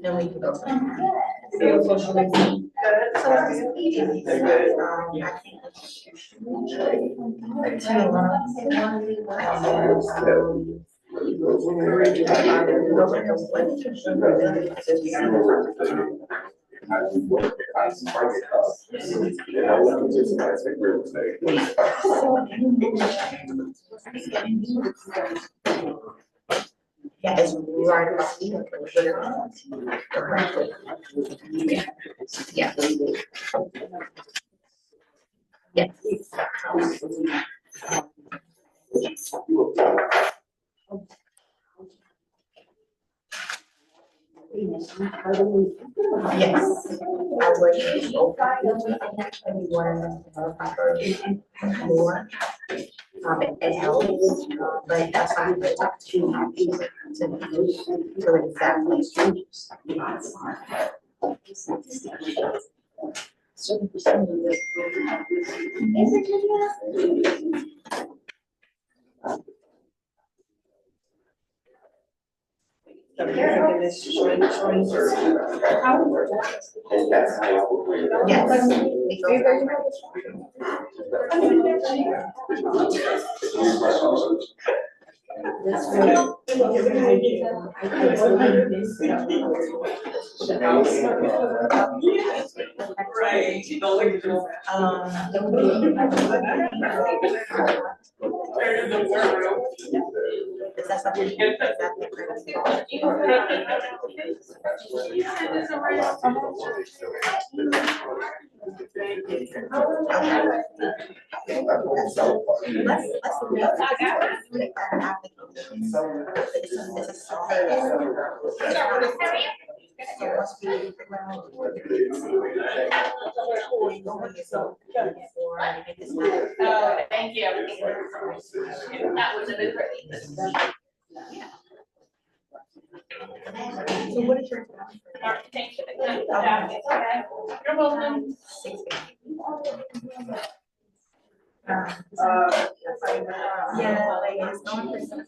Then we can go. Yeah, it's right across the yeah. Yeah. Yes, I would anyone more. It helps, but that's why I would talk to exactly. Thank you. That was a bit pretty. So what is your architecture? You're welcome. Yeah, like it's going for some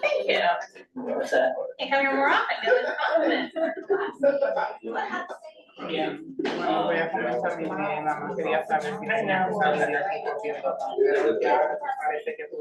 Thank you. Can't come here more often. Yeah. Bueno, voy a comenzar mi mamá quería saber si tenía que salir de aquí porque parece que tú.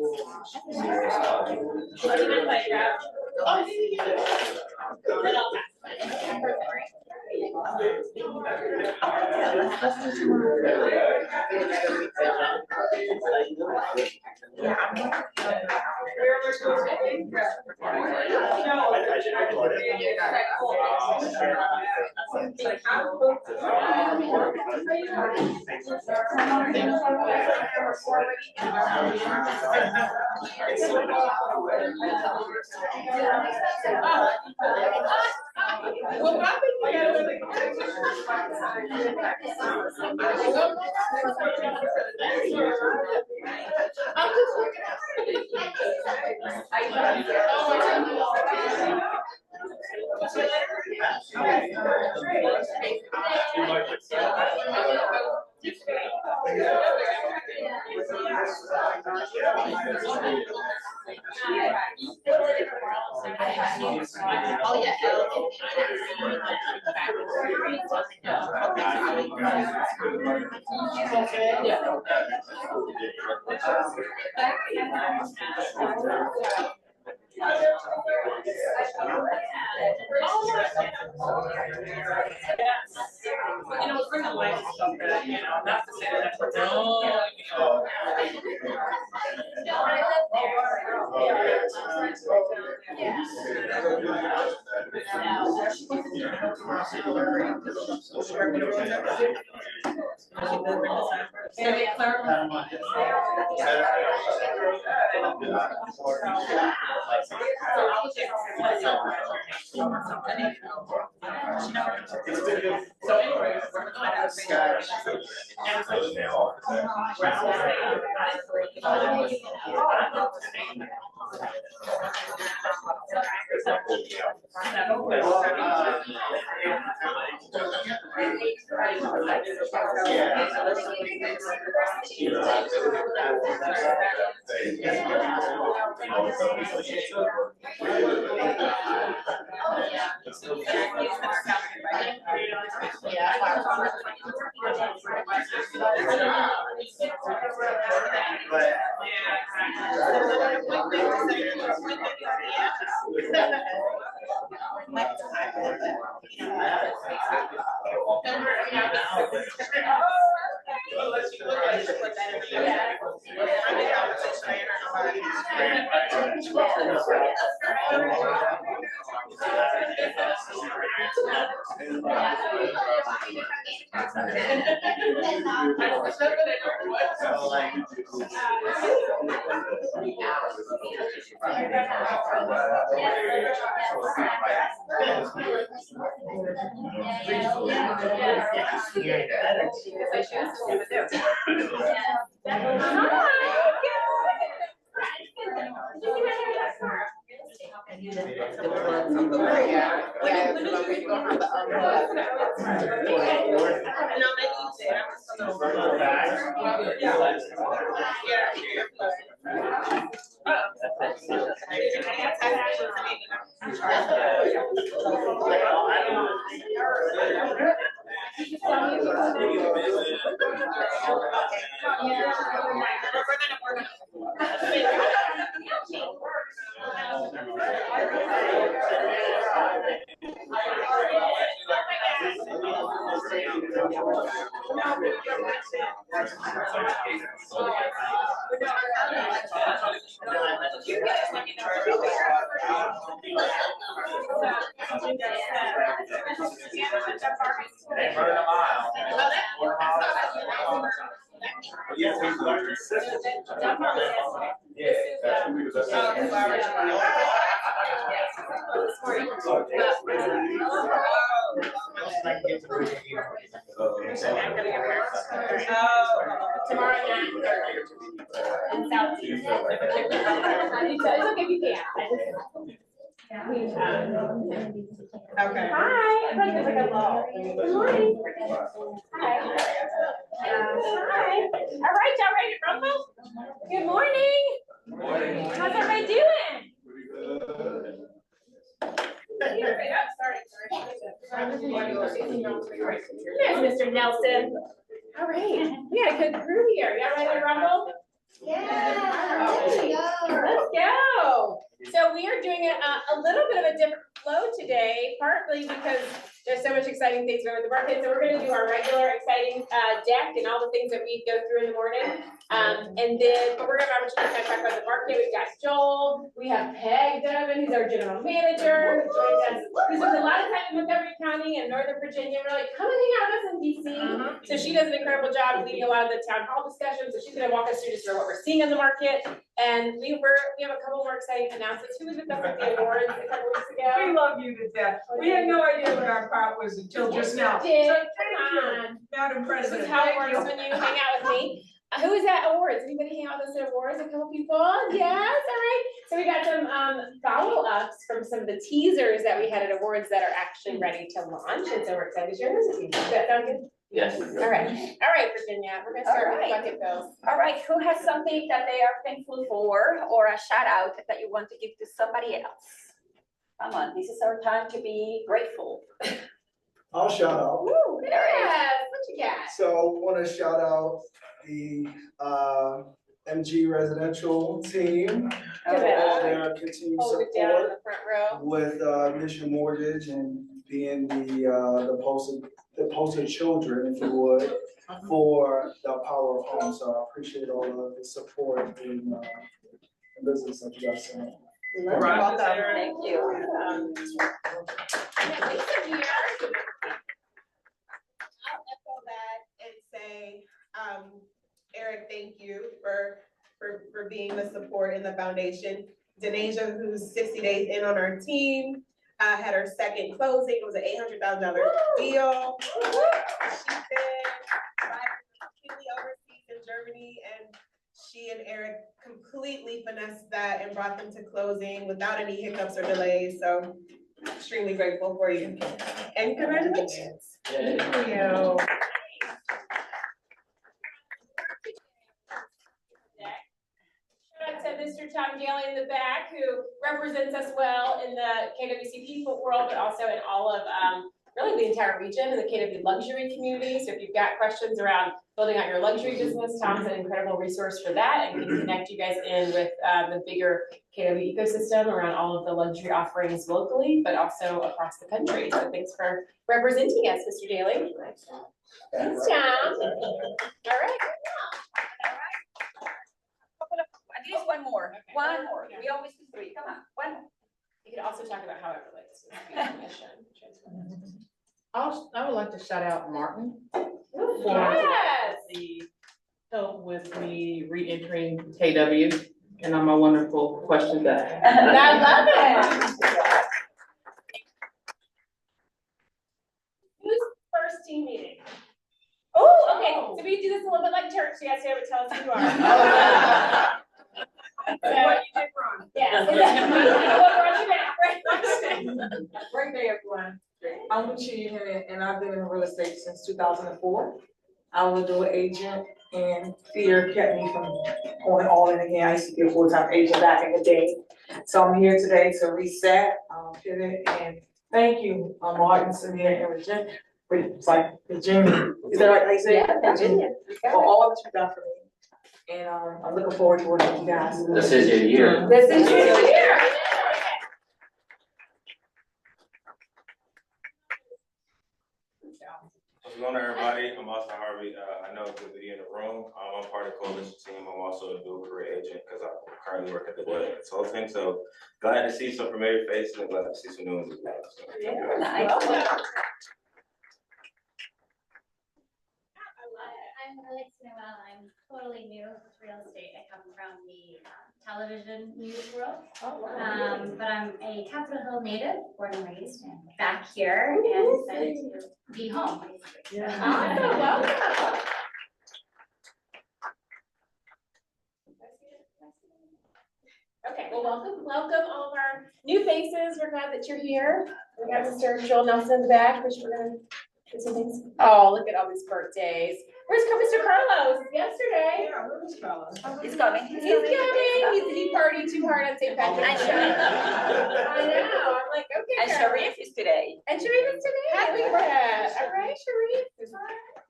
Oh yeah. You know, bring a light stuff that, you know, not to say that we're no, Maybe clerk. So anyways, we're gonna have tomorrow night. In Southeast. It's okay if you can't. Okay. Hi. I thought you were like a low. Good morning. Hi. Hi. All right, y'all ready to rumble? Good morning. How's everybody doing? There's Mr. Nelson. All right, we got a good crew here. Y'all ready to rumble? Yeah. Let's go. So we are doing a little bit of a different flow today, partly because there's so much exciting things going on with the market. So we're going to do our regular exciting deck and all the things that we go through in the morning. But we're going to have an opportunity to talk about the market. We've got Joel. We have Peg Donovan, who's our general manager, who joins us. We spend a lot of time in Montgomery County and Northern Virginia. We're like, come and hang out with us in DC. So she does an incredible job leading a lot of the town hall discussions. So she's going to walk us through just what we're seeing in the market. And we have a couple more exciting announcements. Who was with us at the awards a couple weeks ago? We love you to death. We had no idea what our part was until just now. So Did. thank Come you, on. Madam This President. is how it Thank works when you hang out with me. Who is at awards? Anybody hang out with us at awards? A couple people? Yes, all right. So we got some follow-ups from some of the teasers that we had at awards that are actually ready to launch. And so we're excited to share those with you. Does that sound good? Yes. All right, Virginia, we're gonna start with bucket bills. All right, who has something that they are thankful for or a shout out that you want to give to somebody else? Come on, this is our time to be grateful. I'll shout out. Woo, yes, what you got? So want to shout out the MG residential team for all their continued Hold it down in support the front row. with Mission Mortgage and being the poster children, if you would, for the power of home. So I appreciate all of the support in business that you guys sent. Welcome. Thank you. Yeah, Lisa here. I'll echo that and say say, Eric, thank you for being the support in the foundation. Denasia, who's 60 days in on our team, had her second closing. It was an $800,000 deal. She did completely overseas in Germany, and she and Eric completely finessed that and brought them to closing without any hiccups or delays. So extremely grateful for you. And congratulations. Thank you. Shout out to Mr. Tom Daly in the back, who represents us well in the KWCP world, but also in all of really the entire region and the KW luxury community. So if you've got questions around building out your luxury business, Tom's an incredible resource for that and can connect you guys in with the bigger KW ecosystem around all of the luxury offerings locally, but also across the country. So thanks for representing us, Mr. Daly. Thanks, Tom. All right. At least one more, Okay. one more. We always do three. Come on, one more. You could also talk about how it relates to the mission. I would like to shout out Martin for Yes. the help with me re-entering KW and all my wonderful questions that I have. I love it. Who's first team meeting? Oh, okay, so we do this a little bit like church, you guys stand up and tell us who you are. What you did wrong. Yeah. Great day, everyone. I'm Lucia Henry, and I've been in real estate since 2004. I was a dual agent, and fear kept me from going all in again. I used to be a full-time agent back in the day. So I'm here today to reset, pivot, and thank you, Martin, Samir, and Virginia. It's like Virginia, is that right? How you say it? Virginia. For all that you've done for me. And I'm looking forward to working with you guys. This is your year. This is your year. What's going on, everybody? I'm Austin Harvey. I know it's good to be in the room. I'm part of the coalition team. I'm also a dual career agent because I currently work at the Boyle Consulting. So glad to see some familiar faces and glad to see some new ones as well. So, Nice. I'm Alex Noel. I'm totally new to real estate. I come from the television news world. But I'm a Capitol Hill native, born and raised, and back here and excited to be home. Basically. Awesome, welcome. Okay, well, welcome all of our new faces. We're glad that you're here. We got Mr. Joel Nelson in the back, which we're gonna do some things. Oh, look at all these birthdays. Where's Mr. Carlos? Yesterday. Yeah, where was Carlos? He's coming. He's coming. He partied too hard on St. Patrick's Day. I know. I'm like, okay. And Carlos. Sharif is today. And Sharif is today. Happy birthday. All right, Sharif.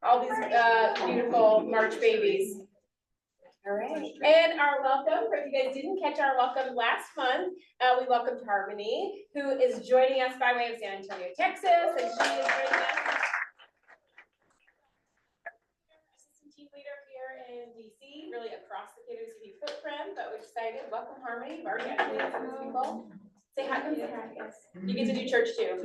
All these beautiful March babies. All right. And our welcome, for if you guys didn't catch our welcome last month, we welcomed Harmony, who is joining us by way of San Antonio, Texas, and she is joining us. Assistant team leader here in DC, really across the KWCP footprint, but we're excited. Welcome, Harmony. We've already got some of these people. Say hi, come say hi, guys. You get to do church too.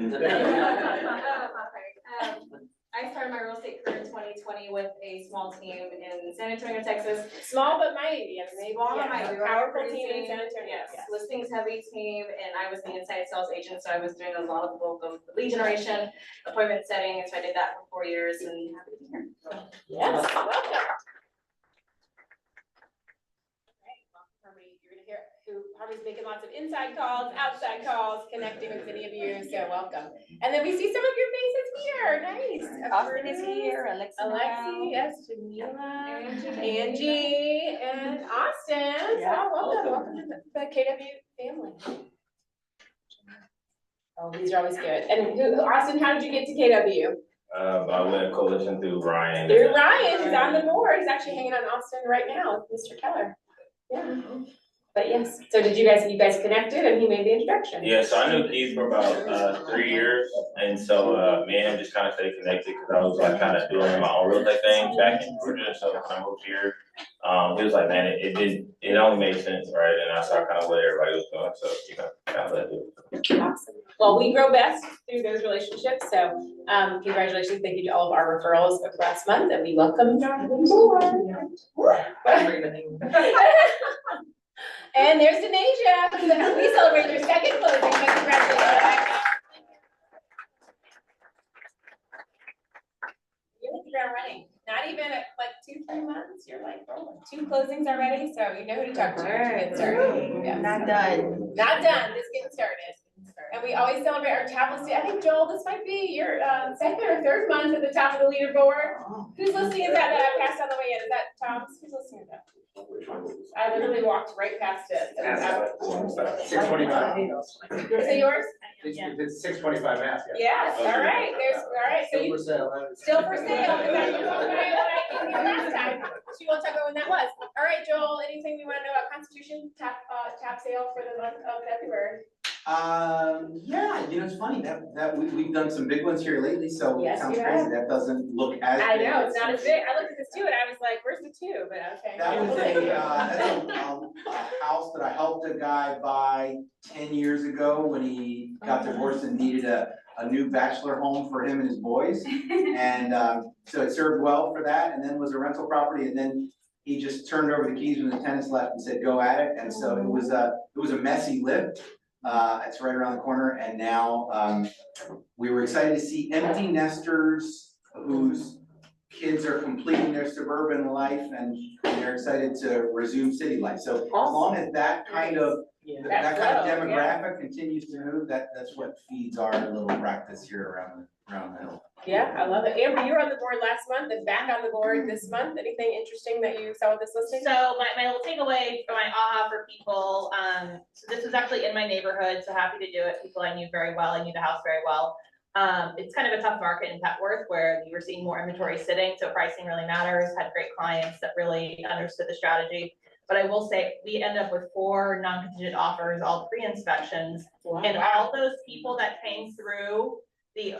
I started my real estate career in 2020 with a small team in San Antonio, Texas. Small but mighty. I mean, Small but mighty. Powerful team in San Antonio. Yes, listings heavy team, and I was the inside sales agent, so I was doing a lot of the lead generation, appointment setting, and so I did that for 4 years, and happy to be here. So. Yes, welcome. You're gonna hear who Harvey's making lots of inside calls, outside calls, connecting with many of you, so welcome. And then we see some of your faces here, nice. Austin is here, Alexi, yes, Jamila, Angie, and Austin. Yeah. So welcome to the KW family. Oh, these are always good. And Austin, how did you get to KW? I went coalition through Ryan. Through Ryan, who's on the board. He's actually hanging on Austin right now with Mr. Keller. Yeah. But yes, so did you guys connected and he made the introduction? Yeah, so I knew Keith for about 3 years, and so me and him just kind of stayed connected because I was like kind of doing my own real estate thing back in Georgia. So when I moved here, he was like, man, it only made sense, right? And I saw kind of what everybody was doing, so you know, kind of let it. Awesome. well, we grow best through those relationships, so, congratulations, thank you to all of our referrals of last month, and we welcome more. And there's Denasia, we celebrate your second closing, so congratulations. You're the ground running, not even at like 2-3 months, you're like, oh, 2 closings already, so you know who to talk to get started. Yeah. Not done. Not done, just getting started. And we always celebrate our top listing. I think, Joel, this might be your second or third month at the top of the leaderboard. Whose listing is that I passed on the way in? Is that Tom's? Whose listing is that? I literally walked right past it. 625. Is it yours? It's 625 mask. Yes, all right, so you, still for sale, because that's what I came here last time. She wants to know when that was. All right, Joel, anything we want to know about Constitution top sale for the month of February? Yeah, it's funny that we've done some big ones here lately, so it Yes, sounds you crazy, have. that doesn't look as I big. know, it's not as big. I looked at this too and I was like, where's the 2? But okay. That was a house that I helped a guy buy 10 years ago when he got divorced and needed a new bachelor home for him and his boys. And so it served well for that, and then was a rental property, and then he just turned over the keys when the tenants left and said, go at it. And so it was a messy lift. It's right around the corner, and now we were excited to see empty nesters whose kids are completing their suburban life and they're excited to resume city life. So as long as that kind of that kind of demographic continues to move, that's what feeds our little practice here around the hill. Yeah, I love it. Amber, you were on the board last month and back on the board this month. Anything interesting that you saw with this listing? So my little takeaway for my aha for people, so this was actually in my neighborhood, so happy to do it. People I knew very well, I knew the house very well. It's kind of a tough market in Petworth where you were seeing more inventory sitting, so pricing really matters, had great clients that really understood the strategy. But I will say, we end up with 4 non-contingent offers, all pre-inspections, and all those people that came through the,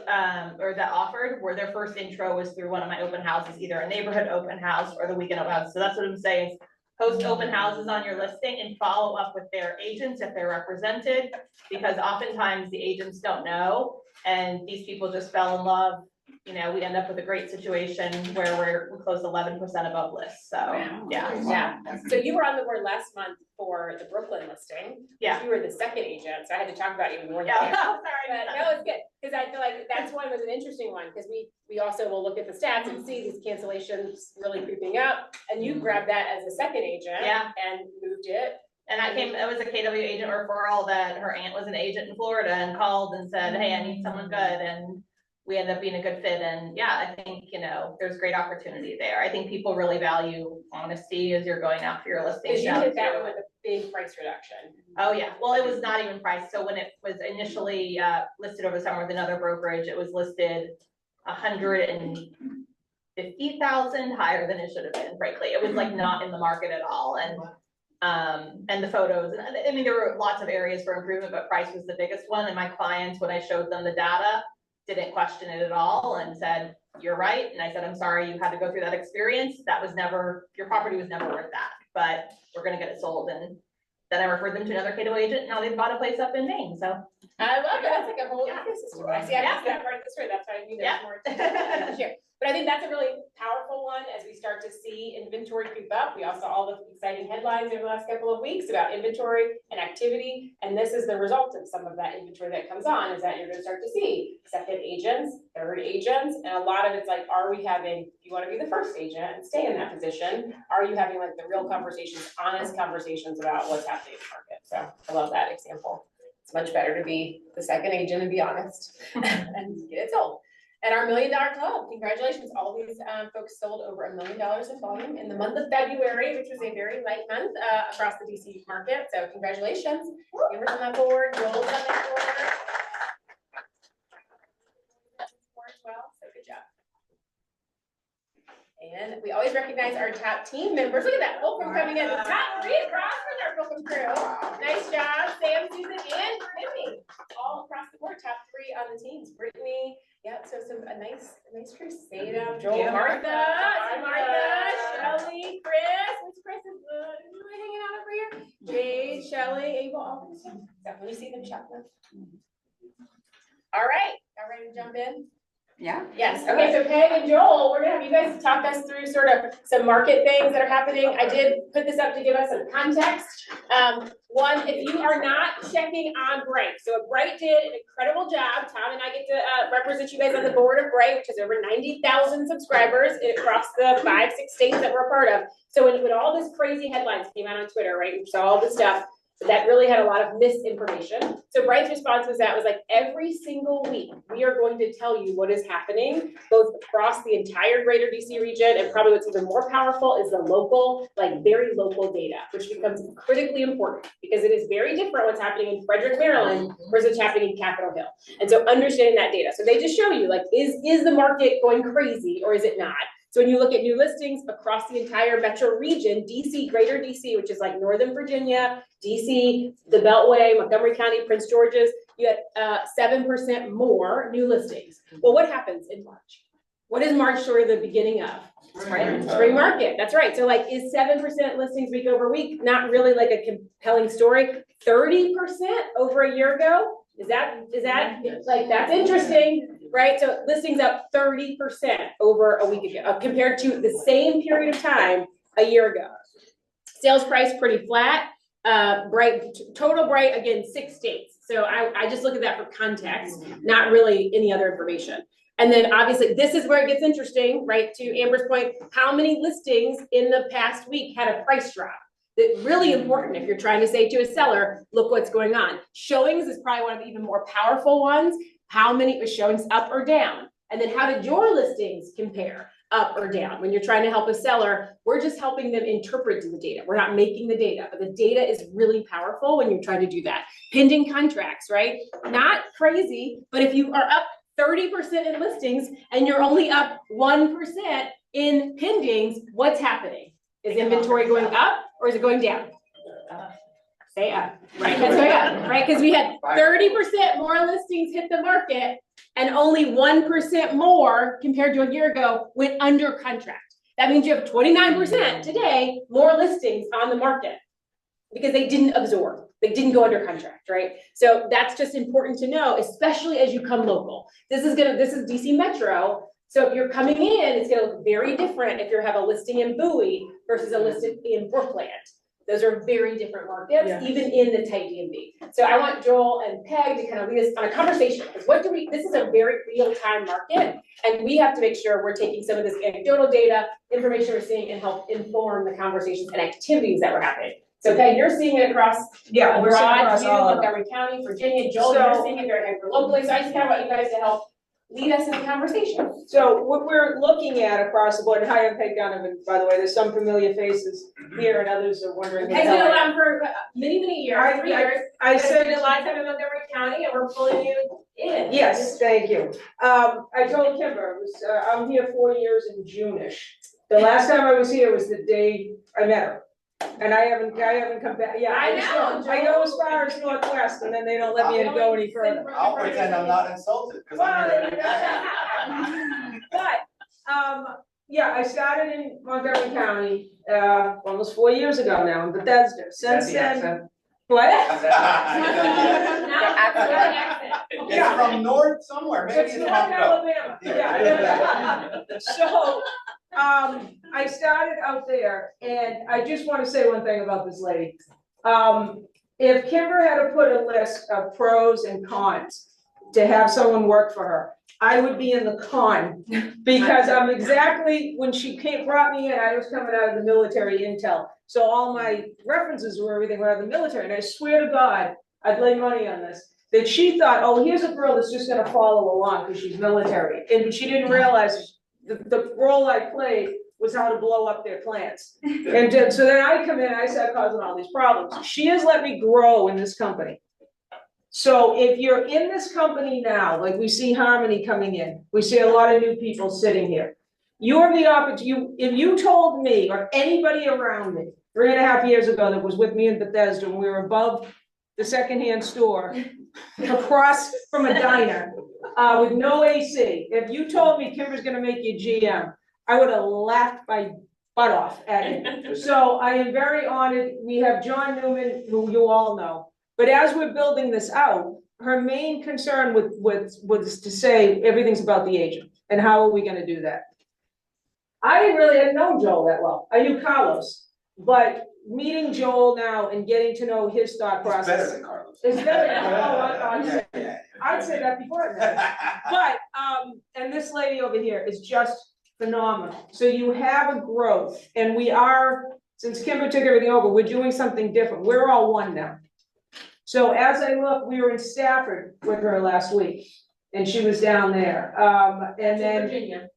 or that offered, where their first intro was through one of my open houses, either a neighborhood open house or the weekend open house. So that's what I'm saying, is post open houses on your listing and follow up with their agents if they're represented, because oftentimes the agents don't know, and these people just fell in love. We end up with a great situation where we closed 11% above list, so, yeah. So you were on the board last month for the Brooklyn listing. Yeah. You were the second agent, so I had to talk about you when you weren't Yeah, there. sorry. But no, it's good, because I feel like that's one was an interesting one, because we also will look at the stats and see these cancellations really creeping up, and you grabbed that as a second agent. Yeah. And moved it. And it was a KW agent referral that her aunt was an agent in Florida and called and said, hey, I need someone good, and we ended up being a good fit. And yeah, I think, there's great opportunity there. I think people really value honesty as you're going after your listing. Because you did that one with a big price reduction. Oh, yeah. Well, it was not even priced. So when it was initially listed over the summer with another brokerage, it was listed 150,000 higher than it should have been, frankly. It was like not in the market at all. And the photos, I mean, there were lots of areas for improvement, but price was the biggest one. And my clients, when I showed them the data, didn't question it at all and said, you're right. And I said, I'm sorry you had to go through that experience. Your property was never worth that, but we're gonna get it sold. And then I referred them to another KW agent. Now they've bought a place up in Maine, so. I love it. That's like a whole ecosystem. I see, I missed that part of the story. That's why I knew there was more to share. But I think that's a really powerful one as we start to see inventory creep up. We also saw all the exciting headlines over the last couple of weeks about inventory and activity. And this is the result of some of that inventory that comes on, is that you're gonna start to see second agents, third agents, and a lot of it's like, you wanna be the first agent and stay in that position? Are you having like the real conversations, honest conversations about what's happening in the market? So I love that example. It's much better to be the second agent and be honest and get it sold. And our $1 Million Club, congratulations, all these folks sold over $1 million in volume in the month of February, which was a very light month across the DC market, so congratulations. Amber's on that board, Joel's on that board. As well, so good job. And we always recognize our top team members. Look at that, Fulcrum coming in, the top 3 across with our Fulcrum crew. Nice job, Sam, Susan, and Brittany. All across the board, top 3 on the teams. Brittany, yep, so a nice crew. Seda, Joel, Martha, Shelly, Chris. Which Chris is really hanging out over here? Jade, Shelly, Abel, all these. So when you see them, shout them. All right, y'all ready to jump in? Yeah. Yes, okay, so Peg and Joel, we're gonna have you guys talk us through sort of some market things that are happening. I did put this up to give us some context. One, if you are not checking on Bright, so Bright did an incredible job. Tom and I get to represent you guys on the board of Bright, which has over 90,000 subscribers across the 5-6 states that we're a part of. So when all this crazy headlines came out on Twitter, right, we saw all this stuff, that really had a lot of misinformation. So Bright's response was like every single week, we are going to tell you what is happening, both across the entire greater DC region, and probably what's even more powerful is the local, like very local data, which becomes critically important because it is very different what's happening in Frederick, Maryland versus what's happening in Capitol Hill. And so understanding that data. So they just show you like, is the market going crazy or is it not? So when you look at new listings across the entire metro region, DC, greater DC, which is like Northern Virginia, DC, the Beltway, Montgomery County, Prince George's, you had 7% more new listings. Well, what happens in March? What is March sort of the beginning of? Spring market, that's right. So like, is 7% listings week over week not really like a compelling story? 30% over a year ago? Is that like, that's interesting, right? So listings up 30% over a week ago, compared to the same period of time a year ago. Sales price pretty flat. Bright, total Bright, again, 6 states. So I just look at that for context, not really any other information. And then obviously this is where it gets interesting, right? To Amber's point, how many listings in the past week had a price drop? That's really important if you're trying to say to a seller, look what's going on. Showings is probably one of the even more powerful ones. How many was showings up or down? And then how did your listings compare up or down? When you're trying to help a seller, we're just helping them interpret the data. We're not making the data, but the data is really powerful when you're trying to do that. Pending contracts, right? Not crazy, but if you are up 30% in listings and you're only up 1% in pendings, what's happening? Is inventory going up or is it going down? Say up, right? That's going up, right? Because we had 30% more listings hit the market and only 1% more compared to a year ago went under contract. That means you have 29% today more listings on the market because they didn't absorb. They didn't go under contract, right? So that's just important to know, especially as you come local. This is DC Metro. So if you're coming in, it's gonna look very different if you have a listing in Bowie versus a listing in Brookland. Those are very different markets, even in the tight DMV. So I want Joel and Peg to kind of lead us on a conversation, because this is a very real-time market, and we have to make sure we're taking some of this anecdotal data, information we're seeing, and help inform the conversations and activities that were happening. So Peg, you're seeing it across Yeah, we're seeing broad across view, all of them. Montgomery County, Virginia. Joel, you're seeing it very hyper locally. So I just kind of want you guys to help lead us in the conversation. So what we're looking at across the board, and hi, I'm Peg Donovan, by the way, there's some familiar faces here and others are wondering. Peg's been around for many years, 3 years. I spent said a lot of time in Montgomery County and we're pulling you in. yes, thank you. I told Kimber, I'm here 4 years in June-ish. The last time I was here was the day I met her. And I haven't come back, yeah. I go as far as Northwest and then they don't let me go any further. I'll pretend I'm not insulted, because I'm here. But, yeah, I started in Montgomery County, almost 4 years ago now in Bethesda. Since then, what? It's from north somewhere, maybe It's it's North from Alabama. Yeah. So, I started out there, and I just want to say one thing about this lady. If Kimber had to put a list of pros and cons to have someone work for her, I would be in the con, because I'm exactly, when she brought me in, I was coming out of the military intel. So all my references were everything out of the military, and I swear to God, I'd lay money on this, that she thought, oh, here's a girl that's just gonna follow along because she's military. And she didn't realize the role I played was how to blow up their plants. And so then I come in, I start causing all these problems. She has let me grow in this company. So if you're in this company now, like we see Harmony coming in, we see a lot of new people sitting here. You have the opportunity, if you told me or anybody around me 3.5 years ago that was with me in Bethesda, when we were above the secondhand store, across from a diner, with no AC, if you told me Kimber's gonna make you GM, I would have laughed my butt off at you. So I am very honored. We have John Newman, who you all know. But as we're building this out, her main concern was to say everything's about the agent, and how are we gonna do that? I didn't really have known Joel that well, I knew Carlos, but meeting Joel now and getting to know his thought It's better process. than Carlos. It's better than, Yeah. I'd say that before I met him. But, and this lady over here is just phenomenal. So you have a growth, and we are, since Kimber took everything over, we're doing something different. We're all one now. So as I look, we were in Stafford with her last week, and she was down there. And then Virginia.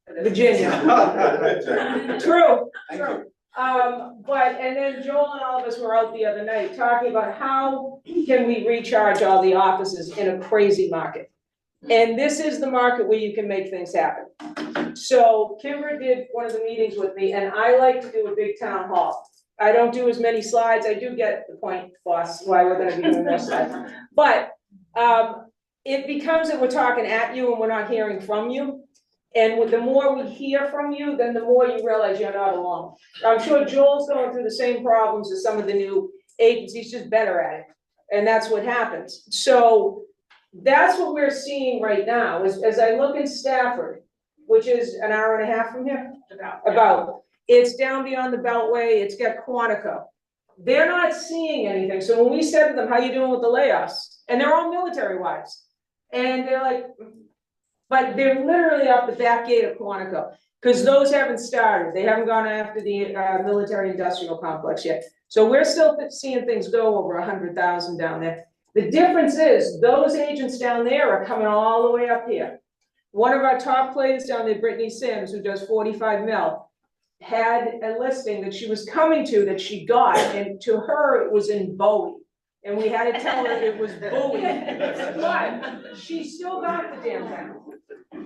True, Thank true. But, and then Joel and all of us were out the other night talking about how can we recharge all the offices in a crazy market? And this is the market where you can make things happen. So Kimber did one of the meetings with me, and I like to do a big town hall. I don't do as many slides. I do get the point, boss, why we're gonna be doing more slides. But, it becomes that we're talking at you and we're not hearing from you. And with the more we hear from you, then the more you realize you're not alone. I'm sure Joel's going through the same problems as some of the new agencies, just better at it. And that's what happens. So that's what we're seeing right now, is as I look in Stafford, which is an hour and a half from here, about, it's down beyond the Beltway, it's got Quantico. They're not seeing anything. So when we said to them, how you doing with the layoffs? And they're all military wives. And they're like, but they're literally up the back gate of Quantico, because those haven't started. They haven't gone after the military industrial complex yet. So we're still seeing things go over 100,000 down there. The difference is those agents down there are coming all the way up here. One of our top players down there, Brittany Sims, who does 45 mil, had a listing that she was coming to that she got, and to her it was in Bowie. And we had to tell her it was Bowie, but she still got the damn thing.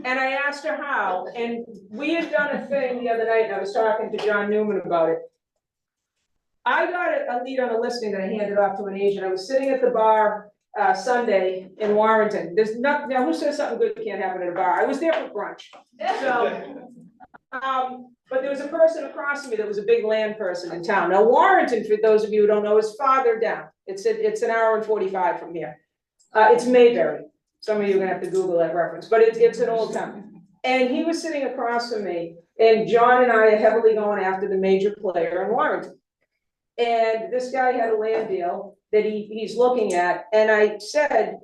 And I asked her how, and we had done a thing the other night, and I was talking to John Newman about it. I got a lead on a listing that I handed off to an agent. I was sitting at the bar Sunday in Warrenton. There's nothing, now who says something good can't happen at a bar? I was there for brunch. So, but there was a person across from me that was a big land person in town. Now Warrenton, for those of you who don't know, is farther down. It's an hour and 45 from here. It's Mayberry. Some of you are gonna have to Google that reference, but it's an old town. And he was sitting across from me, and John and I are heavily going after the major player in Warrenton. And this guy had a land deal that he's looking at, and I said,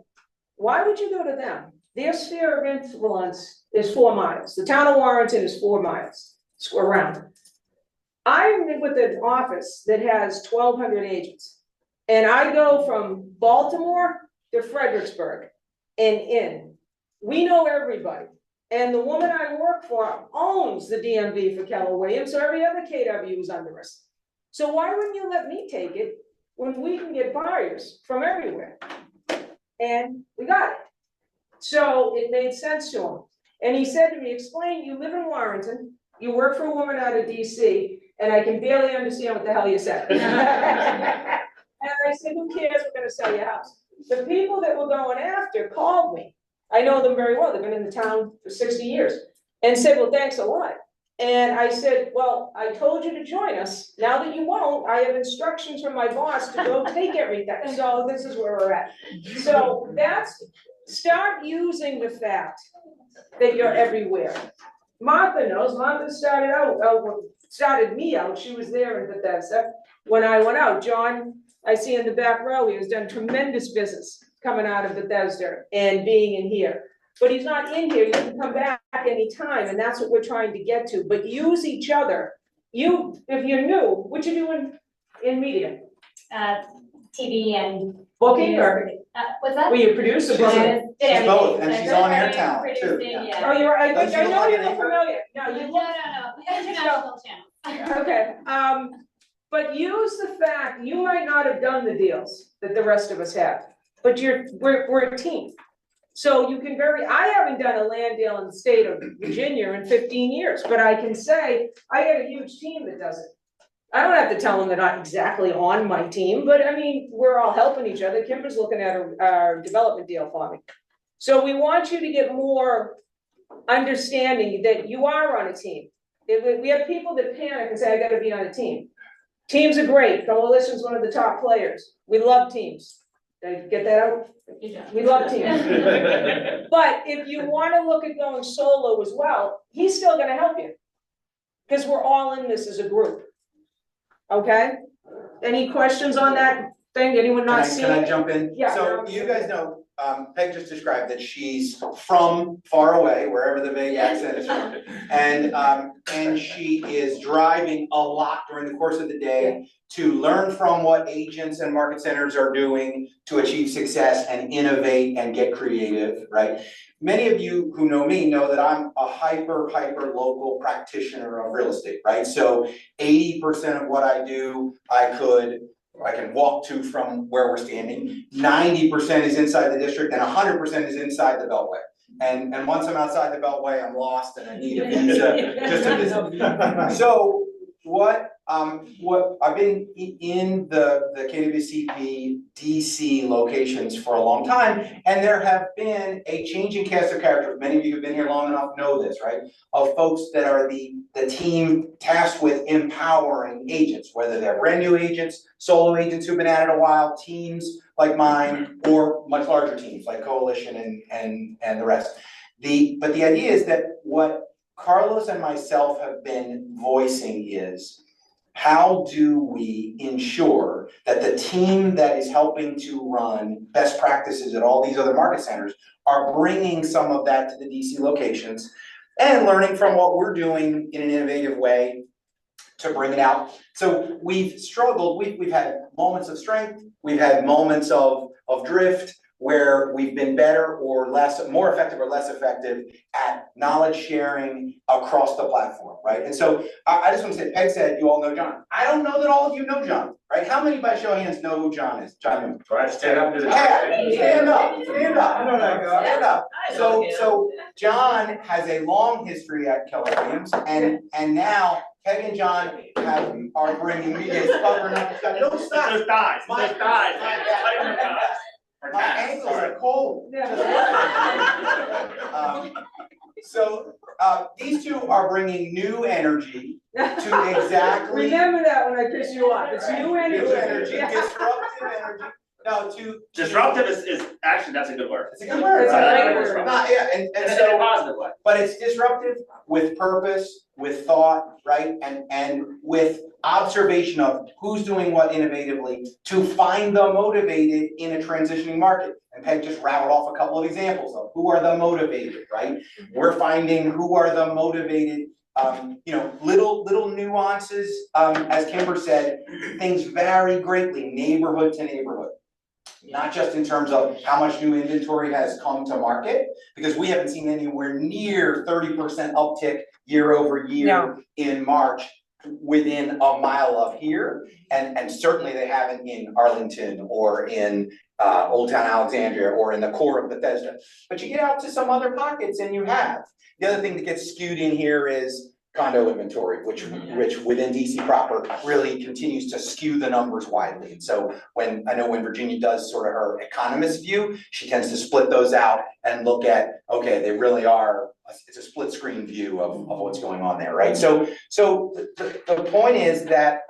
why would you go to them? Their sphere of influence is 4 miles. The town of Warrenton is 4 miles around. I'm with an office that has 1,200 agents. And I go from Baltimore to Fredericksburg and in. We know everybody. And the woman I work for owns the DMV for Keller Williams, so every other KW is under us. So why wouldn't you let me take it when we can get buyers from everywhere? And we got it. So it made sense to him. And he said to me, explain, you live in Warrenton, you work for a woman out of DC, and I can barely understand what the hell you said. And I said, who cares, we're gonna sell your house. The people that we're going after called me. I know them very well, they've been in the town for 60 years. And said, well, thanks a lot. And I said, well, I told you to join us. Now that you won't, I have instructions from my boss to go take everything. So this is where we're at. So that's, start using the fact that you're everywhere. Martha knows, Martha started me out. She was there in Bethesda when I went out. John, I see in the back row, he has done tremendous business coming out of Bethesda and being in here. But he's not in here, you can come back anytime, and that's what we're trying to get to. But use each other. You, if you're new, what you doing in media? TV and. Booking or, What's that? will you produce or book? She's both, and she's on air talent too. Producing, yeah. Oh, you're, I Don't you look know like you an look anchor? familiar. No, you look. No, international channel. Okay, but use the fact, you might not have done the deals that the rest of us have, but we're a team. So you can I haven't done a land deal in the state of Virginia in 15 years, but I can say, I got a huge team that does it. I don't have to tell them they're not exactly on my team, but I mean, we're all helping each other. Kimber's looking at our development deal for me. So we want you to get more understanding that you are on a team. We have people that panic and say, I gotta be on a team. Teams are great. Coalition's one of the top players. We love teams. Did I get that out? We love teams. But if you wanna look at going solo as well, he's still gonna help you. Cause we're all in this as a group. Okay? Any questions on that thing? Anyone not seeing? Can I jump in? Yeah. So you guys know, Peg just described that she's from far away, wherever the Bay accent is from. And she is driving a lot during the course of the day to learn from what agents and market centers are doing to achieve success and innovate and get creative, right? Many of you who know me know that I'm a hyper local practitioner of real estate, right? So 80% of what I do, I can walk to from where we're standing. 90% is inside the district and 100% is inside the Beltway. And once I'm outside the Beltway, I'm lost and I need a visa just to visit. So what I've been in the KWCP DC locations for a long time, and there have been a changing cast of characters. Many of you who've been here long enough know this, right? Of folks that are the team tasked with empowering agents, whether they're brand new agents, solo agents who've been at it a while, teams like mine, or much larger teams like Coalition and the rest. But the idea is that what Carlos and myself have been voicing is, how do we ensure that the team that is helping to run best practices at all these other market centers are bringing some of that to the DC locations and learning from what we're doing in an innovative way to bring it out. So we've struggled, we've had moments of strength, we've had moments of drift, where we've been better or more effective or less effective at knowledge sharing across the platform, right? And so I just want to say, Peg said you all know John. I don't know that all of you know John, right? How many by show of hands know who John is? John. Try to stand up to the. Yeah, stand up. I know that guy. Stand up. So John has a long history at Keller Williams, and now Peg and John are bringing me this covering up. No, stop. Those thighs, My ankles are cold. So these two are bringing new energy to exactly. Remember that when I piss you off, it's new energy. New energy, disruptive energy. No, disruptive is actually, that's a good word. It's a good word. It's a great word. Yeah, and In so a positive way. But it's disruptive with purpose, with thought, right? And with observation of who's doing what innovatively to find the motivated in a transitioning market. And Peg just rattled off a couple of examples of who are the motivated, right? We're finding who are the motivated, little nuances. As Kimber said, things vary greatly, neighborhood to neighborhood. Not just in terms of how much new inventory has come to market, because we haven't seen anywhere near 30% uptick year over year in March within a mile of here. And certainly they haven't in Arlington or in Old Town Alexandria or in the core of Bethesda. But you get out to some other pockets and you have. The other thing that gets skewed in here is condo inventory, which within DC proper really continues to skew the numbers widely. And so when Virginia does sort of her economist view, she tends to split those out and look at, okay, they really are, it's a split screen view of what's going on there, right? So the point is that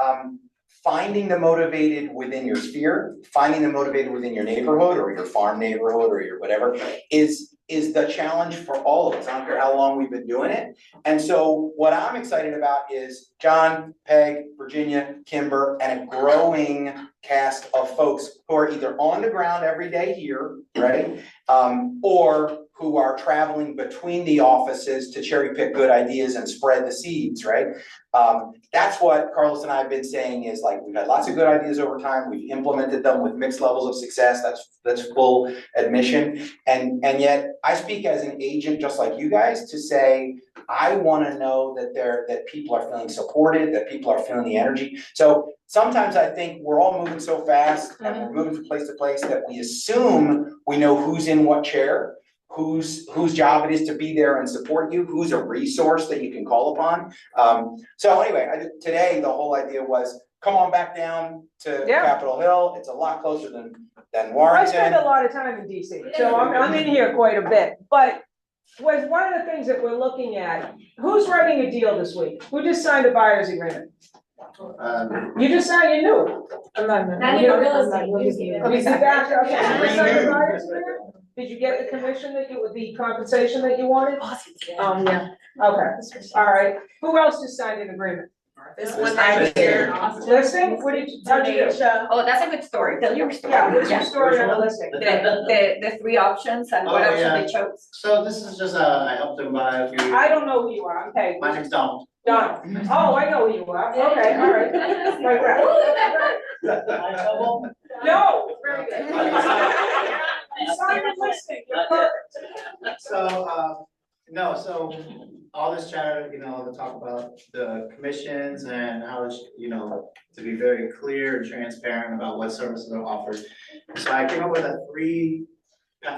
finding the motivated within your sphere, finding the motivated within your neighborhood or your farm neighborhood or your whatever is the challenge for all of us. I don't care how long we've been doing it. And so what I'm excited about is John, Peg, Virginia, Kimber, and a growing cast of folks who are either on the ground every day here, right? Or who are traveling between the offices to cherry pick good ideas and spread the seeds, right? That's what Carlos and I have been saying is like, we've had lots of good ideas over time. We've implemented them with mixed levels of success. That's full admission. And yet I speak as an agent, just like you guys, to say, I want to know that people are feeling supported, that people are feeling the energy. So sometimes I think we're all moving so fast and we're moving from place to place that we assume we know who's in what chair, whose job it is to be there and support you, who's a resource that you can call upon. So anyway, today the whole idea was come on back down to Capitol Hill. It's a lot closer than Warrington. I spend a lot of time in DC, so I'm in here quite a bit. But with one of the things that we're looking at, who's writing a deal this week? Who just signed a buyer's agreement? You just said you knew. I'm not. Not even real estate, you see it. Okay, you signed the buyer's agreement? Did you get the commission that you, the compensation that you wanted? Yeah. Okay, all right. Who else just signed an agreement? This one right here. Listing? What did you, how'd you do? Oh, that's a good story. Tell your story. Yeah, what's your story on the listing? The three options and what Oh, option yeah. they chose. So this is just, I helped him buy a few, I don't know who you are, okay. my name's Donald. Donald. Oh, I know who you are. Okay, all right. Like that. No, very good. Sign the listing, you're perfect. So, no, so all this chatter, to talk about the commissions and how it's, to be very clear and transparent about what services are offered. So I came up with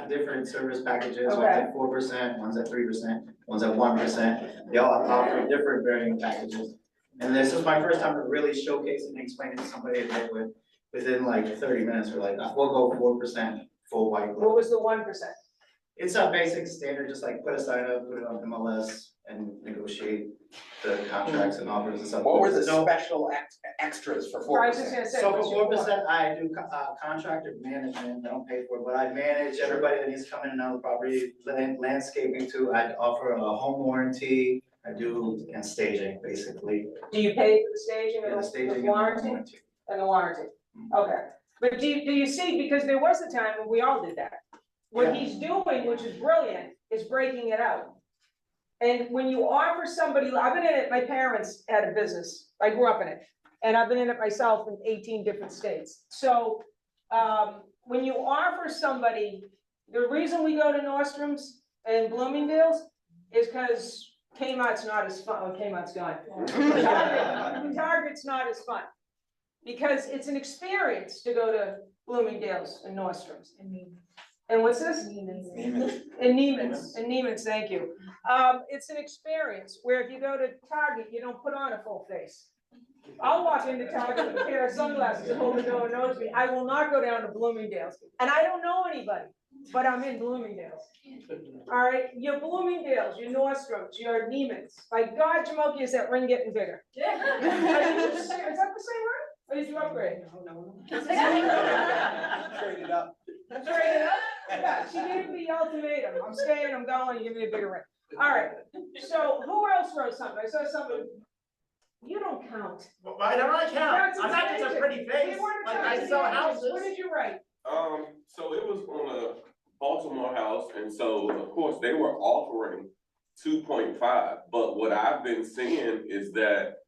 different service packages, one's at 4%, one's at 3%, one's at 1%. They all offer different varying packages. And this is my first time to really showcase and explain it to somebody I work with. Within like 30 minutes, we're like, we'll go 4% full white glove. What was the 1%? It's a basic standard, just like put a sign up, put it on MLS and negotiate the contracts and offers and stuff. What were the special extras for 4%? I was just gonna say, So what's for your 4%, I do contractor management, I don't pay for it, but I manage everybody that needs to come in and out of the property, landscaping too, I offer a home warranty, I do, and staging, basically. Do you pay for the staging And and the staging the and warranty? And the warranty, okay. But do you see, because there was a time when we all did that. What he's doing, which is brilliant, is breaking it out. And when you offer somebody, I've been in it, my parents had a business, I grew up in it. And I've been in it myself in 18 different states. So, when you offer somebody, the reason we go to Nordstrom's and Bloomingdale's is because Kmart's not as fun, oh, Kmart's gone. Target's not as fun. Because it's an experience to go to Bloomingdale's and Nordstrom's. And what's this? Neiman's, thank you. It's an experience where if you go to Target, you don't put on a full face. I'll walk into Target with a pair of sunglasses and hold the door and knows me. I will not go down to Bloomingdale's. And I don't know anybody, but I'm in Bloomingdale's. All right, your Bloomingdale's, your Nordstrom's, your Neiman's. My God, Jamoki, is that ring getting bigger? Yeah. Is that the same ring? Or did you upgrade? No. Trade it up. Trade it up? Yeah, she gave me the ultimatum. I'm staying, I'm going, you give me a bigger ring. All right, so who else wrote something? I saw somebody. You don't count. Why don't I count? I'm not just a pretty face, like I sell houses. What did you write? So it was on a Baltimore house, and so of course they were offering 2.5, but what I've been seeing is that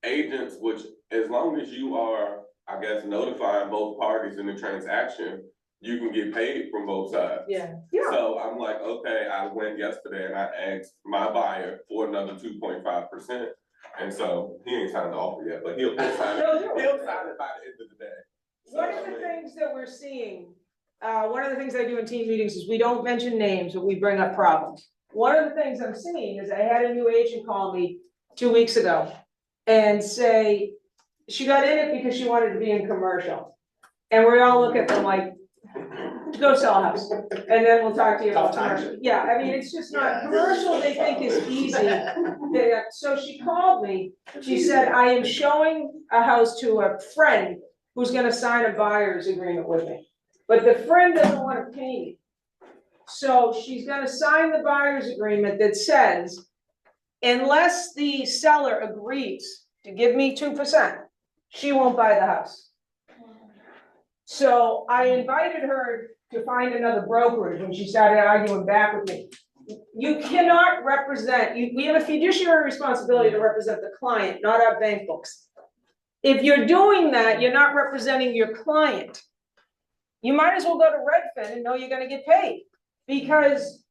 agents, which as long as you are, I guess, notifying both parties in the transaction, you can get paid from both sides. Yeah. So I'm like, okay, I went yesterday and I asked my buyer for another 2.5%. And so he ain't signed the offer yet, but he'll sign it. He'll sign it by the end of the day. One of the things that we're seeing, one of the things I do in team meetings is we don't mention names, but we bring up problems. One of the things I'm seeing is I had a new agent call me 2 weeks ago and say, she got in it because she wanted to be in commercial. And we all look at them like, go sell a house, and then we'll talk to you about commercial. Yeah, I mean, it's just not, commercial they think is easy. So she called me, she said, I am showing a house to a friend who's gonna sign a buyer's agreement with me. But the friend doesn't wanna pay me. So she's gonna sign the buyer's agreement that says, unless the seller agrees to give me 2%, she won't buy the house. So I invited her to find another brokerage when she started arguing back with me. You cannot represent, we have a fiduciary responsibility to represent the client, not our bank books. If you're doing that, you're not representing your client. You might as well go to Redfin and know you're gonna get paid, because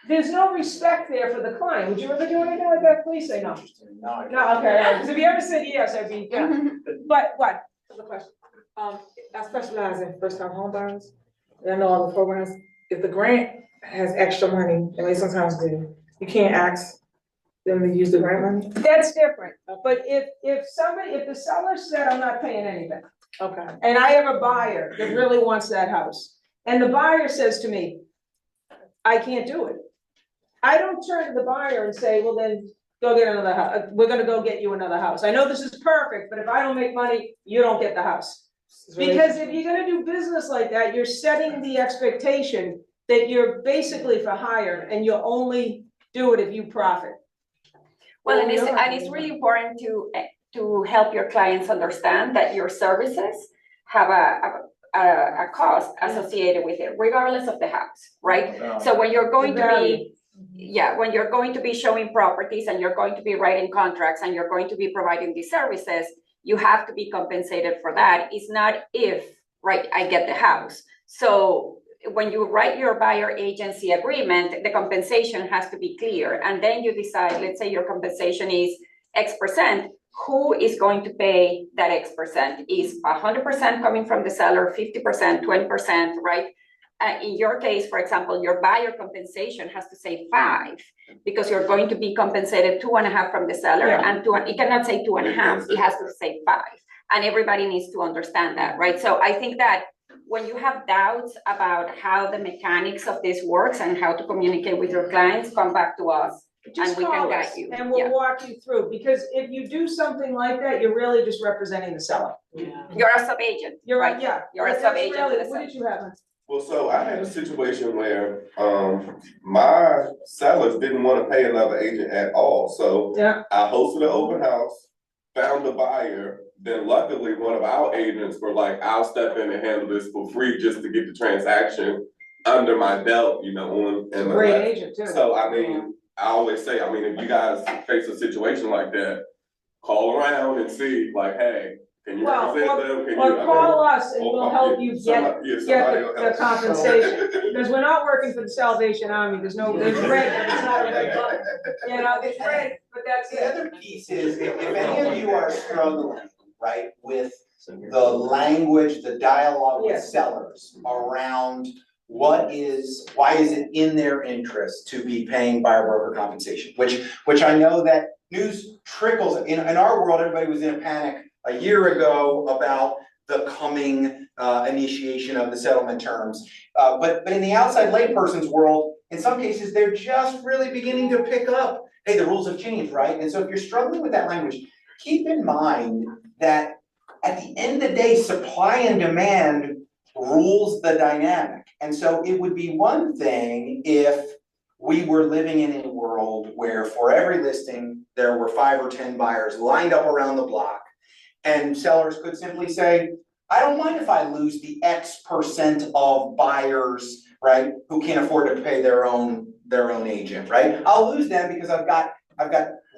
there's no respect there for the client. Would you ever do anything like that? Please say no. No, okay, because if you ever said yes, I'd be, yeah. But what? The question. I specialize in first time home buyers. And I know all the programs. If the grant has extra money, and they sometimes do, you can't ask them to use the grant money. That's different. But if the seller said, I'm not paying anything, Okay. and I have a buyer that really wants that house, and the buyer says to me, I can't do it. I don't turn to the buyer and say, well then, go get another house, we're gonna go get you another house. I know this is perfect, but if I don't make money, you don't get the house. Because if you're gonna do business like that, you're setting the expectation that you're basically for hire and you'll only do it if you profit. Well, and it's really important to help your clients understand that your services have a cost associated with it, regardless of the house, right? So when you're going to be, when you're going to be showing properties and you're going to be writing contracts and you're going to be providing these services, you have to be compensated for that. It's not if, right, I get the house. So when you write your buyer agency agreement, the compensation has to be clear. And then you decide, let's say your compensation is X%, who is going to pay that X%? Is 100% coming from the seller, 50%, 20%, right? In your case, for example, your buyer compensation has to say 5 because you're going to be compensated 2.5 from the seller, and it cannot say 2.5, it has to say 5. And everybody needs to understand that, right? So I think that when you have doubts about how the mechanics of this works and how to communicate with your clients, come back to us. Just and we can call guide us you. and we'll walk you through, because if you do something like that, you're really just representing the seller. You're a sub-agent. You're right? Yeah. You're a That's sub-agent. really- What did you have? Well, so I had a situation where, my sellers didn't wanna pay another agent at all, so I hosted an open house, found a buyer, then luckily one of our agents were like, I'll step in and handle this for free just to get the transaction under my belt, you know, It's a great agent too. So I mean, I always say, I mean, if you guys face a situation like that, call around and see, like, hey, can you represent them? Can Or you? call us and we'll help you get somebody will the help. compensation. Because we're not working for the Salvation Army, there's red, but it's not a red button. You know, there's red, but that's The it. other piece is, if any of you are struggling, right, with the language, the dialogue with sellers around why is it in their interest to be paying buyer broker compensation, which I know that news trickles, in our world, everybody was in a panic a year ago about the coming initiation of the settlement terms. But in the outside layperson's world, in some cases, they're just really beginning to pick up, hey, the rules have changed, right? And so if you're struggling with that language, keep in mind that at the end of the day, supply and demand rules the dynamic. And so it would be one thing if we were living in a world where for every listing, there were 5 or 10 buyers lined up around the block, and sellers could simply say, I don't mind if I lose the X% of buyers, right, who can't afford to pay their own agent, right? I'll lose them because I've got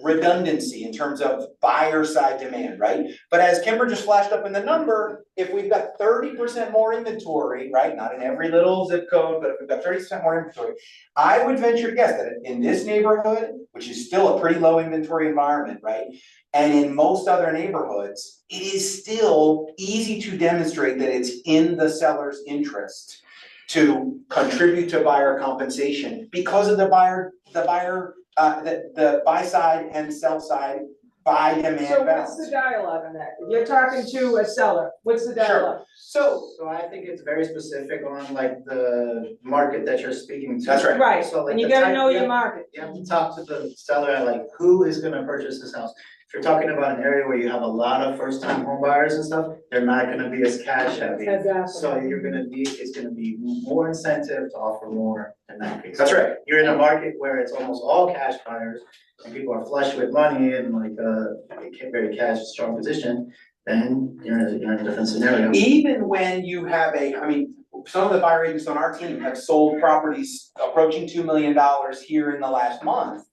redundancy in terms of buyer side demand, right? But as Kimber just flashed up in the number, if we've got 30% more inventory, right? Not in every little zip code, but if we've got 30% more inventory, I would venture to guess that in this neighborhood, which is still a pretty low inventory environment, right? And in most other neighborhoods, it is still easy to demonstrate that it's in the seller's interest to contribute to buyer compensation because of the buy side and sell side buy demand So balance. what's the dialogue on that? If you're talking to a seller, what's the dialogue? So I think it's very specific on like the market that you're speaking to. That's right. Right, So like and you the gotta type- know you your have- market. You have to talk to the seller, like who is gonna purchase this house? If you're talking about an area where you have a lot of first-time home buyers and stuff, they're not gonna be as cash heavy. Exactly. So it's gonna be more incentive to offer more in that case. That's right. You're in a market where it's almost all cash buyers and people are flush with money and like very cash strong position, then you're in a different scenario. even when you have some of the buyer agents on our team have sold properties approaching $2 million here in the last month.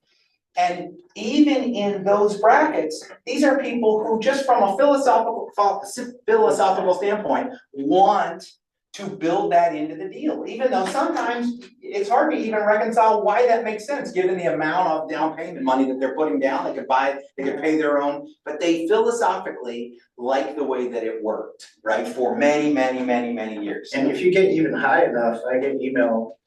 And even in those brackets, these are people who just from a philosophical standpoint want to build that into the deal, even though sometimes it's hard to even reconcile why that makes sense, given the amount of down payment money that they're putting down. They could pay their own, but they philosophically like the way that it worked, right, for many, many, many, many years. And if you get even high enough, I get email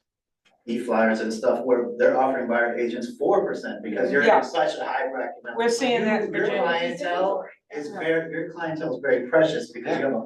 e-flyers and stuff where they're offering buyer agents 4% because you're in such a high bracket. We're seeing that. Your clientele is very precious because you have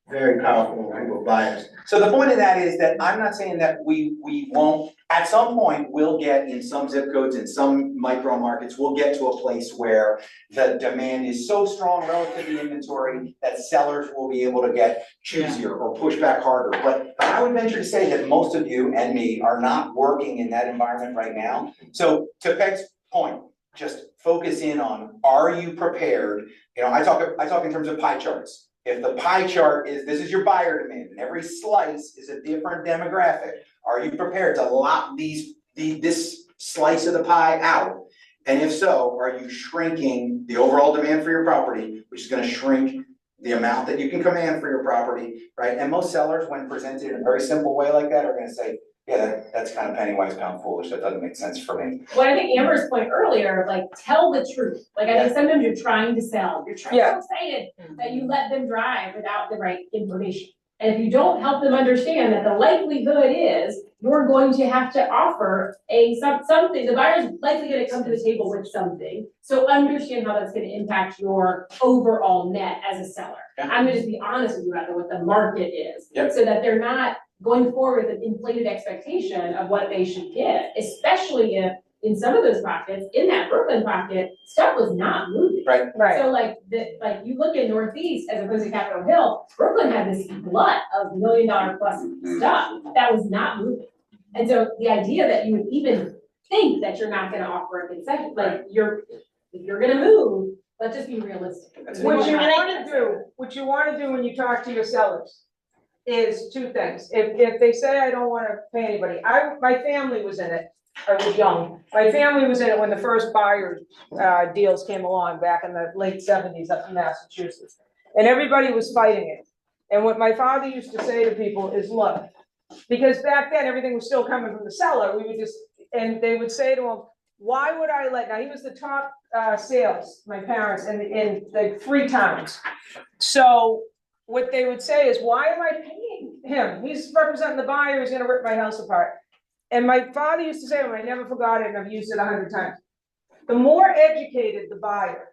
very powerful group of buyers. So the point of that is that I'm not saying that we won't, at some point, we'll get in some zip codes, in some micro markets, we'll get to a place where the demand is so strong relative to the inventory that sellers will be able to get choosier or push back harder. But I would venture to say that most of you and me are not working in that environment right now. So to Peg's point, just focus in on, are you prepared? You know, I talk in terms of pie charts. If the pie chart is, this is your buyer demand, and every slice is a different demographic, are you prepared to lock this slice of the pie out? And if so, are you shrinking the overall demand for your property, which is gonna shrink the amount that you can command for your property, right? And most sellers, when presented in a very simple way like that, are gonna say, yeah, that's kind of penny wise, pound foolish, that doesn't make sense for me. Well, I think Amber's point earlier, like, tell the truth. Like, I think sometimes you're trying to sell, you're so excited that you let them drive without the right information. And if you don't help them understand that the likelihood is you're going to have to offer something, the buyer's likely gonna come to the table with something. So understand how that's gonna impact your overall net as a seller. Yeah. I'm gonna just be honest with you about what the market is. Yep. So that they're not going forward with an inflated expectation of what they should get, especially if in some of those pockets, in that Brooklyn pocket, stuff was not moving. Right. So like you look at Northeast as opposed to Capitol Hill, Brooklyn had this glut of $1 million plus stuff that was not moving. And so the idea that you would even think that you're not gonna offer a concession, like if you're gonna move, let's just be realistic. What you wanna do when you talk to your sellers is two things. If they say, I don't wanna pay anybody, my family was in it, I was young. My family was in it when the first buyer deals came along back in the late 70s up in Massachusetts. And everybody was fighting it. And what my father used to say to people is, look, because back then everything was still coming from the seller, and they would say to him, why would I now he was the top sales, my parents, in the 3 towns. So what they would say is, why am I paying him? He's representing the buyer who's gonna rip my house apart. And my father used to say to him, I never forgot it, and I've used it 100 times. The more educated the buyer,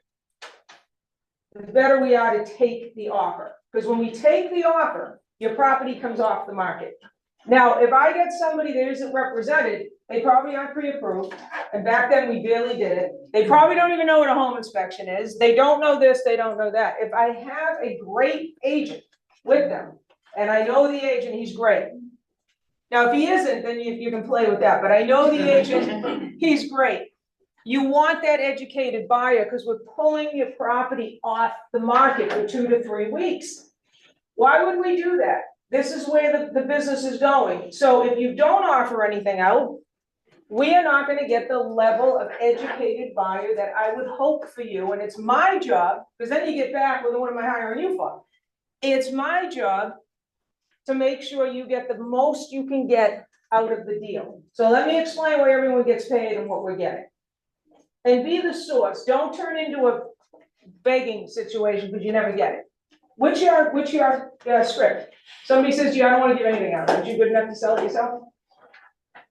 the better we are to take the offer. Because when we take the offer, your property comes off the market. Now, if I get somebody that isn't represented, they probably aren't pre-approved, and back then we barely did it. They probably don't even know what a home inspection is. They don't know this, they don't know that. If I have a great agent with them, and I know the agent, he's great. Now, if he isn't, then you can play with that, but I know the agent, he's great. You want that educated buyer because we're pulling your property off the market for 2 to 3 weeks. Why would we do that? This is where the business is going. So if you don't offer anything out, we are not gonna get the level of educated buyer that I would hope for you, and it's my job, because then you get back with what am I hiring you for? It's my job to make sure you get the most you can get out of the deal. So let me explain why everyone gets paid and what we're getting. And be the source, don't turn into a begging situation because you never get it. What's your script? Somebody says, I don't wanna give anything out, aren't you good enough to sell it yourself?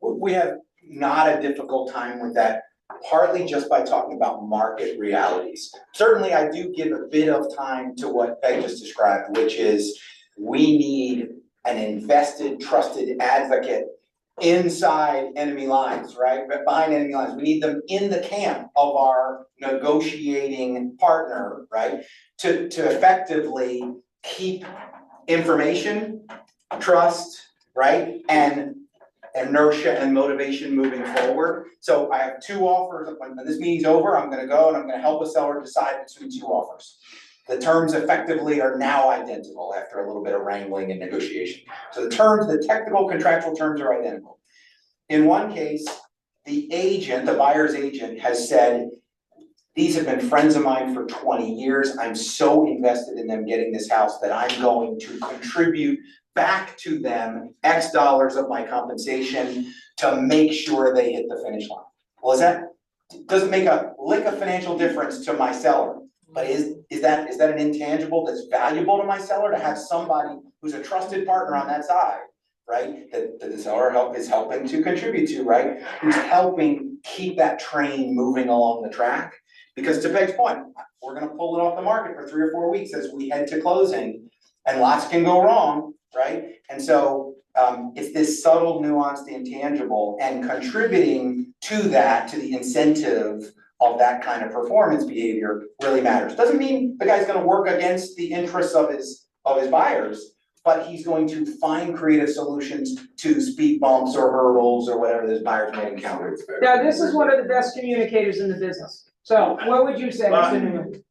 We have not a difficult time with that, partly just by talking about market realities. Certainly, I do give a bit of time to what Peg just described, which is we need an invested, trusted advocate inside enemy lines, right? But behind enemy lines, we need them in the camp of our negotiating partner, right? To effectively keep information, trust, right? And inertia and motivation moving forward. So I have 2 offers. When this meeting's over, I'm gonna go and I'm gonna help a seller decide between 2 offers. The terms effectively are now identical after a little bit of wrangling and negotiation. So the terms, the technical contractual terms are identical. In one case, the agent, the buyer's agent, has said, these have been friends of mine for 20 years. I'm so invested in them getting this house that I'm going to contribute back to them X dollars of my compensation to make sure they hit the finish line. Well, doesn't make a lick of financial difference to my seller. But is that an intangible that's valuable to my seller to have somebody who's a trusted partner on that side, right? That the seller is helping to contribute to, right? Who's helping keep that train moving along the track. Because to Peg's point, we're gonna pull it off the market for 3 or 4 weeks as we head to closing. and lots can go wrong, right? And so, it's this subtle, nuanced, intangible, and contributing to that, to the incentive of that kind of performance behavior really matters. Doesn't mean the guy's gonna work against the interests of his buyers, but he's going to find creative solutions to speed bumps or hurdles or whatever those buyers might encounter. Now, this is one of the best communicators in the business. So what would you say, Mr. Newman?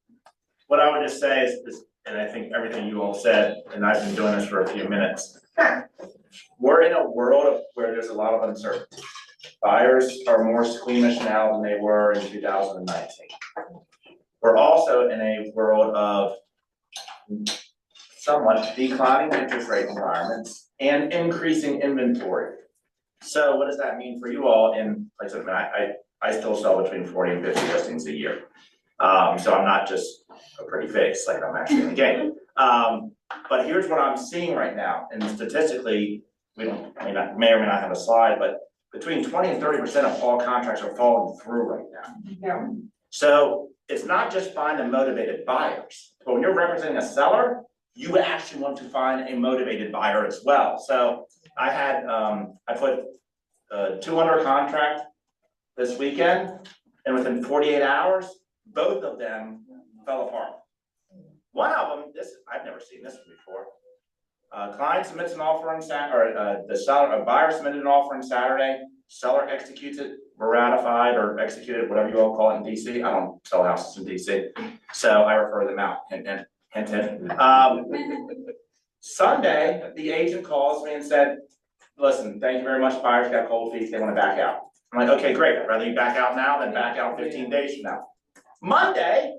What I would just say is, and I think everything you all said, and I've been doing this for a few minutes. We're in a world where there's a lot of uncertainty. Buyers are more squeamish now than they were in 2019. We're also in a world of somewhat declining interest rate environments and increasing inventory. So what does that mean for you all? And like I said, I still sell between 40 and 50 listings a year. So I'm not just a pretty face, like I'm actually in the game. But here's what I'm seeing right now, and statistically, may or may not have a slide, but between 20 and 30% of all contracts are falling through right now. Yeah. So it's not just finding motivated buyers, but when you're representing a seller, you actually want to find a motivated buyer as well. So I had, I put 2 under contract this weekend, and within 48 hours, both of them fell apart. One of them, I've never seen this before. Client submits an offer on a buyer submitted an offer on Saturday, seller executes it, ratified or executed, whatever you all call it in DC. I don't sell houses in DC, so I refer them out, hint, hint, hint. Sunday, the agent calls me and said, listen, thank you very much, buyers got cold feet, they wanna back out. I'm like, okay, great, I'd rather you back out now than back out 15 days from now. Monday,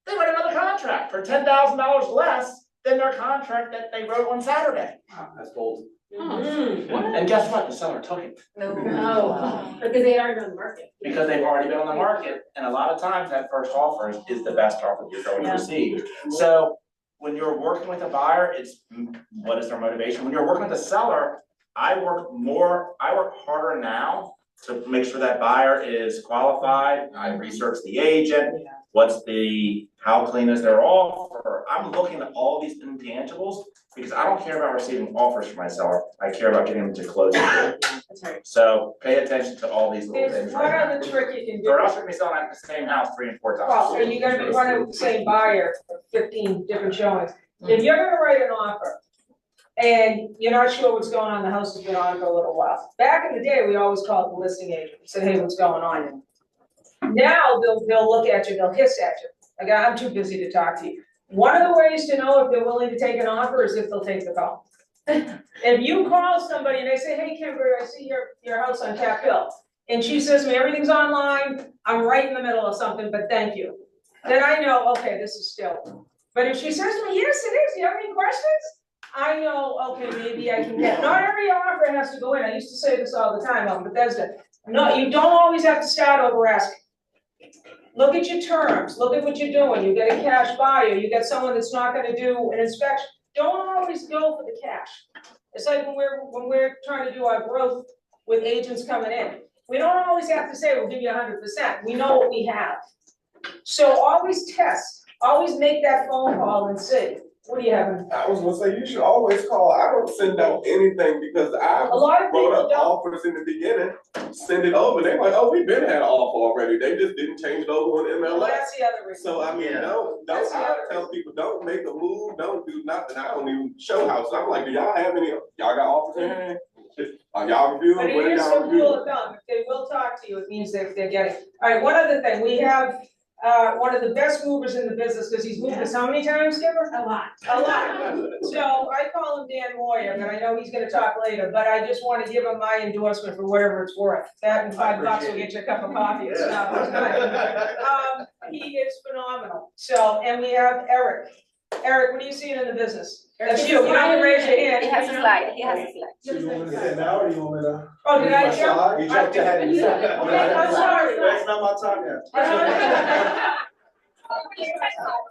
they wrote another contract for $10,000 less than their contract that they wrote on Saturday. That's bold. And guess what? The seller took it. No, because they aren't on the market. Because they've already been on the market, and a lot of times that first offer is the best offer you're going to receive. So when you're working with a buyer, it's what is their motivation? When you're working with a seller, I work harder now to make sure that buyer is qualified. I research the agent. How clean is their offer? I'm looking at all these intangibles because I don't care about receiving offers from my seller. I care about getting them to close. That's right. So pay attention to all these little There's things. one other trick you can do. Or else you're gonna be selling at the same house 3 and 4 times. Well, and you're gonna be running with the same buyer for 15 different showings. If you're gonna write an offer and you're not sure what's going on, the house has been on for a little while. Back in the day, we always called the listing agent, said, hey, what's going on? Now they'll look at you, they'll hiss at you. Like, I'm too busy to talk to you. One of the ways to know if they're willing to take an offer is if they'll take the call. If you call somebody and they say, hey, Kimber, I see your house on Cap Hill. And she says to me, everything's online, I'm right in the middle of something, but thank you. Then I know, okay, this is still. But if she says to me, yes, it is, do you have any questions? I know, okay, maybe I can get, not every offer has to go in. I used to say this all the time on Bethesda. No, you don't always have to start over asking. Look at your terms, look at what you're doing. You get a cash buyer, you get someone that's not gonna do an inspection. Don't always go for the cash. It's like when we're trying to do our growth with agents coming in. We don't always have to say, we'll give you 100%. We know what we have. So always test, always make that phone call and see, what do you have? I was gonna say, you should always call. I don't send out anything because I wrote up offers in the beginning, send it over. They're like, oh, we've been had an offer already. They just didn't change it over on MLS. Well, that's the other reason. So I mean, I tell people, don't make a move, don't do nothing. I don't even show houses. I'm like, do y'all have any, y'all got offers in hand? Are y'all reviewing? But here's the rule of thumb, if they will talk to you, it means they're getting. All right, one other thing, we have one of the best movers in the business, because he's moved us how many times, Kimber? A lot. A lot. So I call him Dan Moyer, but I know he's gonna talk later, but I just want to give him my endorsement for whatever it's worth. That and $5 will get you a cup of coffee at Starbucks. He is phenomenal. So, and we have Eric. Eric, what are you seeing in the business? That's you, you have to raise your hand. He has a slide, he has a slide. So you want me to sit now or you want me to? Oh, did I jump? You jumped ahead and said. Okay, I'm sorry. That's not my time yet.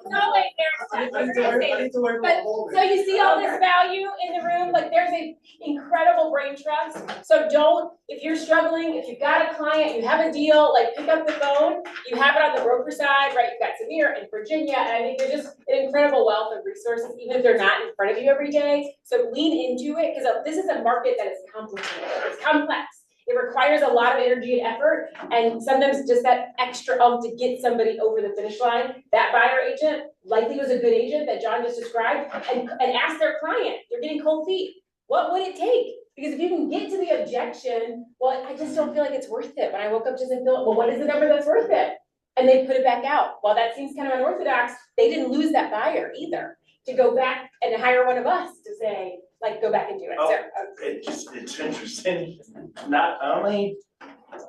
No, wait, there's. But, so you see all this value in the room, like there's an incredible brain trust. So don't, if you're struggling, if you've got a client, you have a deal, like pick up the phone, you have it on the broker side, right? You've got Samir and Virginia, and I think there's just an incredible wealth of resources, even if they're not in front of you every day. So lean into it, because this is a market that is complicated, it's complex. It requires a lot of energy and effort, and sometimes just that extra to get somebody over the finish line. That buyer agent likely was a good agent that John just described, and ask their client, they're getting cold feet, what would it take? Because if you can get to the objection, well, I just don't feel like it's worth it. When I woke up, just didn't feel it. Well, what is the number that's worth it? And they put it back out. While that seems kind of unorthodox, they didn't lose that buyer either to go back and hire one of us to say, like, go back and do it. So, It's interesting, not only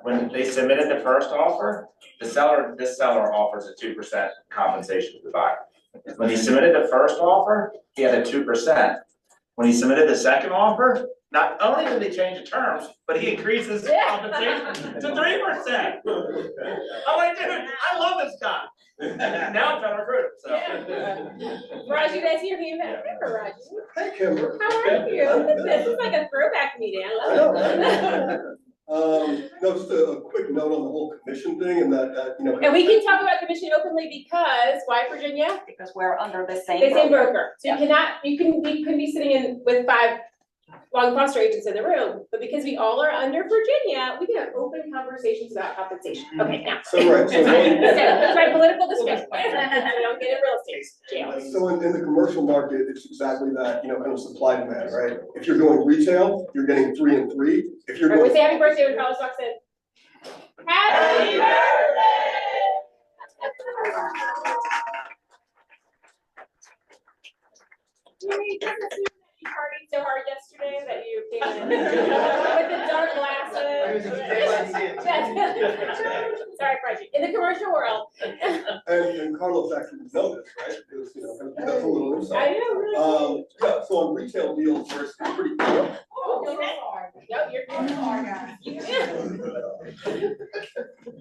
when they submitted the first offer, this seller offers a 2% compensation to the buyer. When he submitted the first offer, he had a 2%. When he submitted the second offer, not only did they change the terms, but he increases compensation to 3%. I'm like, dude, I love this guy. Now I'm trying to recruit him, so. Raj, you guys hear me? Remember, Raj? Hey, Kimber. How are you? This is like a throwback meeting. I love it. No, just a quick note on the whole commission thing and that, you know. And we can talk about commission openly because, why, Virginia? Because we're under the same broker. So you couldn't be sitting in with 5 long foster agents in the room, but because we all are under Virginia, we can have open conversations about compensation. Okay, now. So, right, so That's my political discussion. We don't get in real estate jail. So in the commercial market, it's exactly that, you know, kind of supply demand, right? If you're doing retail, you're getting 3 and 3. If you're All right, doing. we say happy birthday when Carlos walks in. Happy birthday! You partied so hard yesterday that you came in with the dark glasses. Sorry, Frenchie. In the commercial world. And Carlos actually knows this, right? Because, you know, kind of that's a little insight. I know, really. Yeah, so on retail deals, it's pretty cool. Oh, yep, you're good.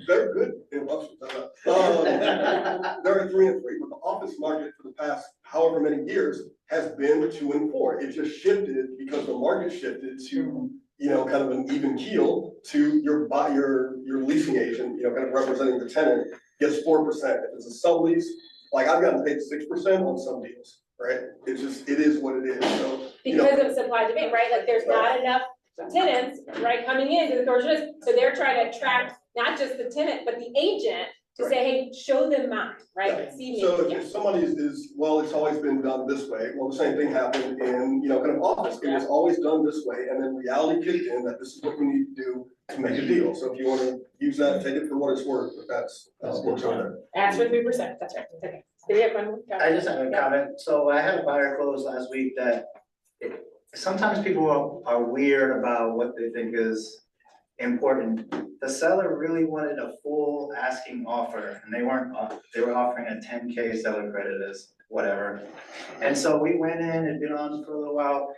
They're good interruptions. They're at 3 and 3, but the office market for the past however many years has been 2 and 4. It just shifted because the market shifted to, you know, kind of an even keel to your leasing agent, you know, kind of representing the tenant gets 4%. If it's a sublease, like I've gotten paid 6% on some deals, right? It is what it is. So because of supply demand, right? Like there's not enough tenants, right, coming into the commercial business. So they're trying to attract not just the tenant, but the agent to say, hey, show them mine, right? Yeah. See me. So if somebody is, well, it's always been done this way, well, the same thing happened in, you know, kind of office. It was always done this way, and then reality kicked in that this is what we need to do to make a deal. So if you want to use that, take it for what it's worth, but that's what's on there. Ask for 3%, that's right, okay. Did we have one more? I just have a comment. So I had a buyer close last week that sometimes people are weird about what they think is important. The seller really wanted a full asking offer, and they were offering a 10K seller credit as whatever. And so we went in and been on for a little while.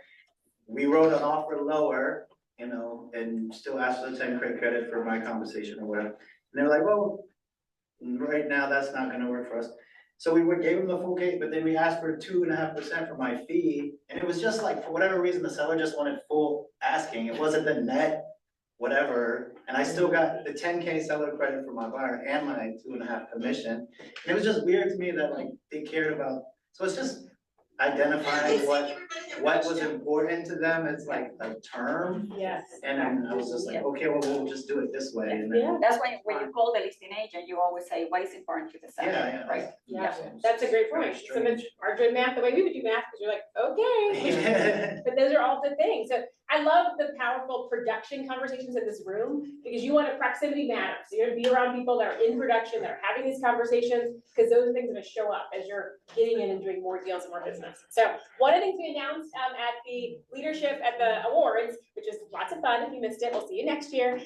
We wrote an offer lower, you know, and still asked for the 10K credit for my compensation or whatever. And they were like, well, right now that's not gonna work for us. So we gave them the full cake, but then we asked for 2.5% for my fee. And it was just like, for whatever reason, the seller just wanted full asking. It wasn't the net whatever. And I still got the 10K seller credit for my buyer and my 2.5 commission. And it was just weird to me that like they cared about, so it's just identifying what was important to them as like a term. Yes. And then I was just like, okay, well, we'll just do it this way. And then, That's why when you call the listing agent, you always say, what is important to the seller, yeah, right? Yeah, that's a great point. Some are doing math the way we would do math, because you're like, okay. But those are all the things. So I love the powerful production conversations in this room, because you want to proximity matters. So you're gonna be around people that are in production, that are having these conversations, because those are things that show up as you're getting in and doing more deals and more business. So one of the things we announced at the leadership at the awards, which is lots of fun. If you missed it, we'll see you next year.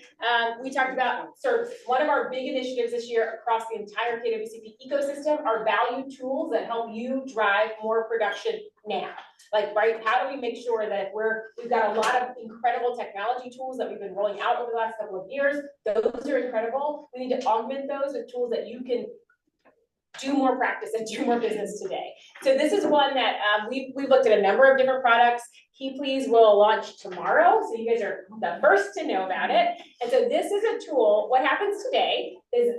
We talked about services. One of our big initiatives this year across the entire KWCP ecosystem are value tools that help you drive more production now. Like, right, how do we make sure that we've got a lot of incredible technology tools that we've been rolling out over the last couple of years. Those are incredible. We need to augment those with tools that you can do more practice and do more business today. So this is one that we've looked at a number of different products. Key Please will launch tomorrow, so you guys are the first to know about it. And so this is a tool. What happens today is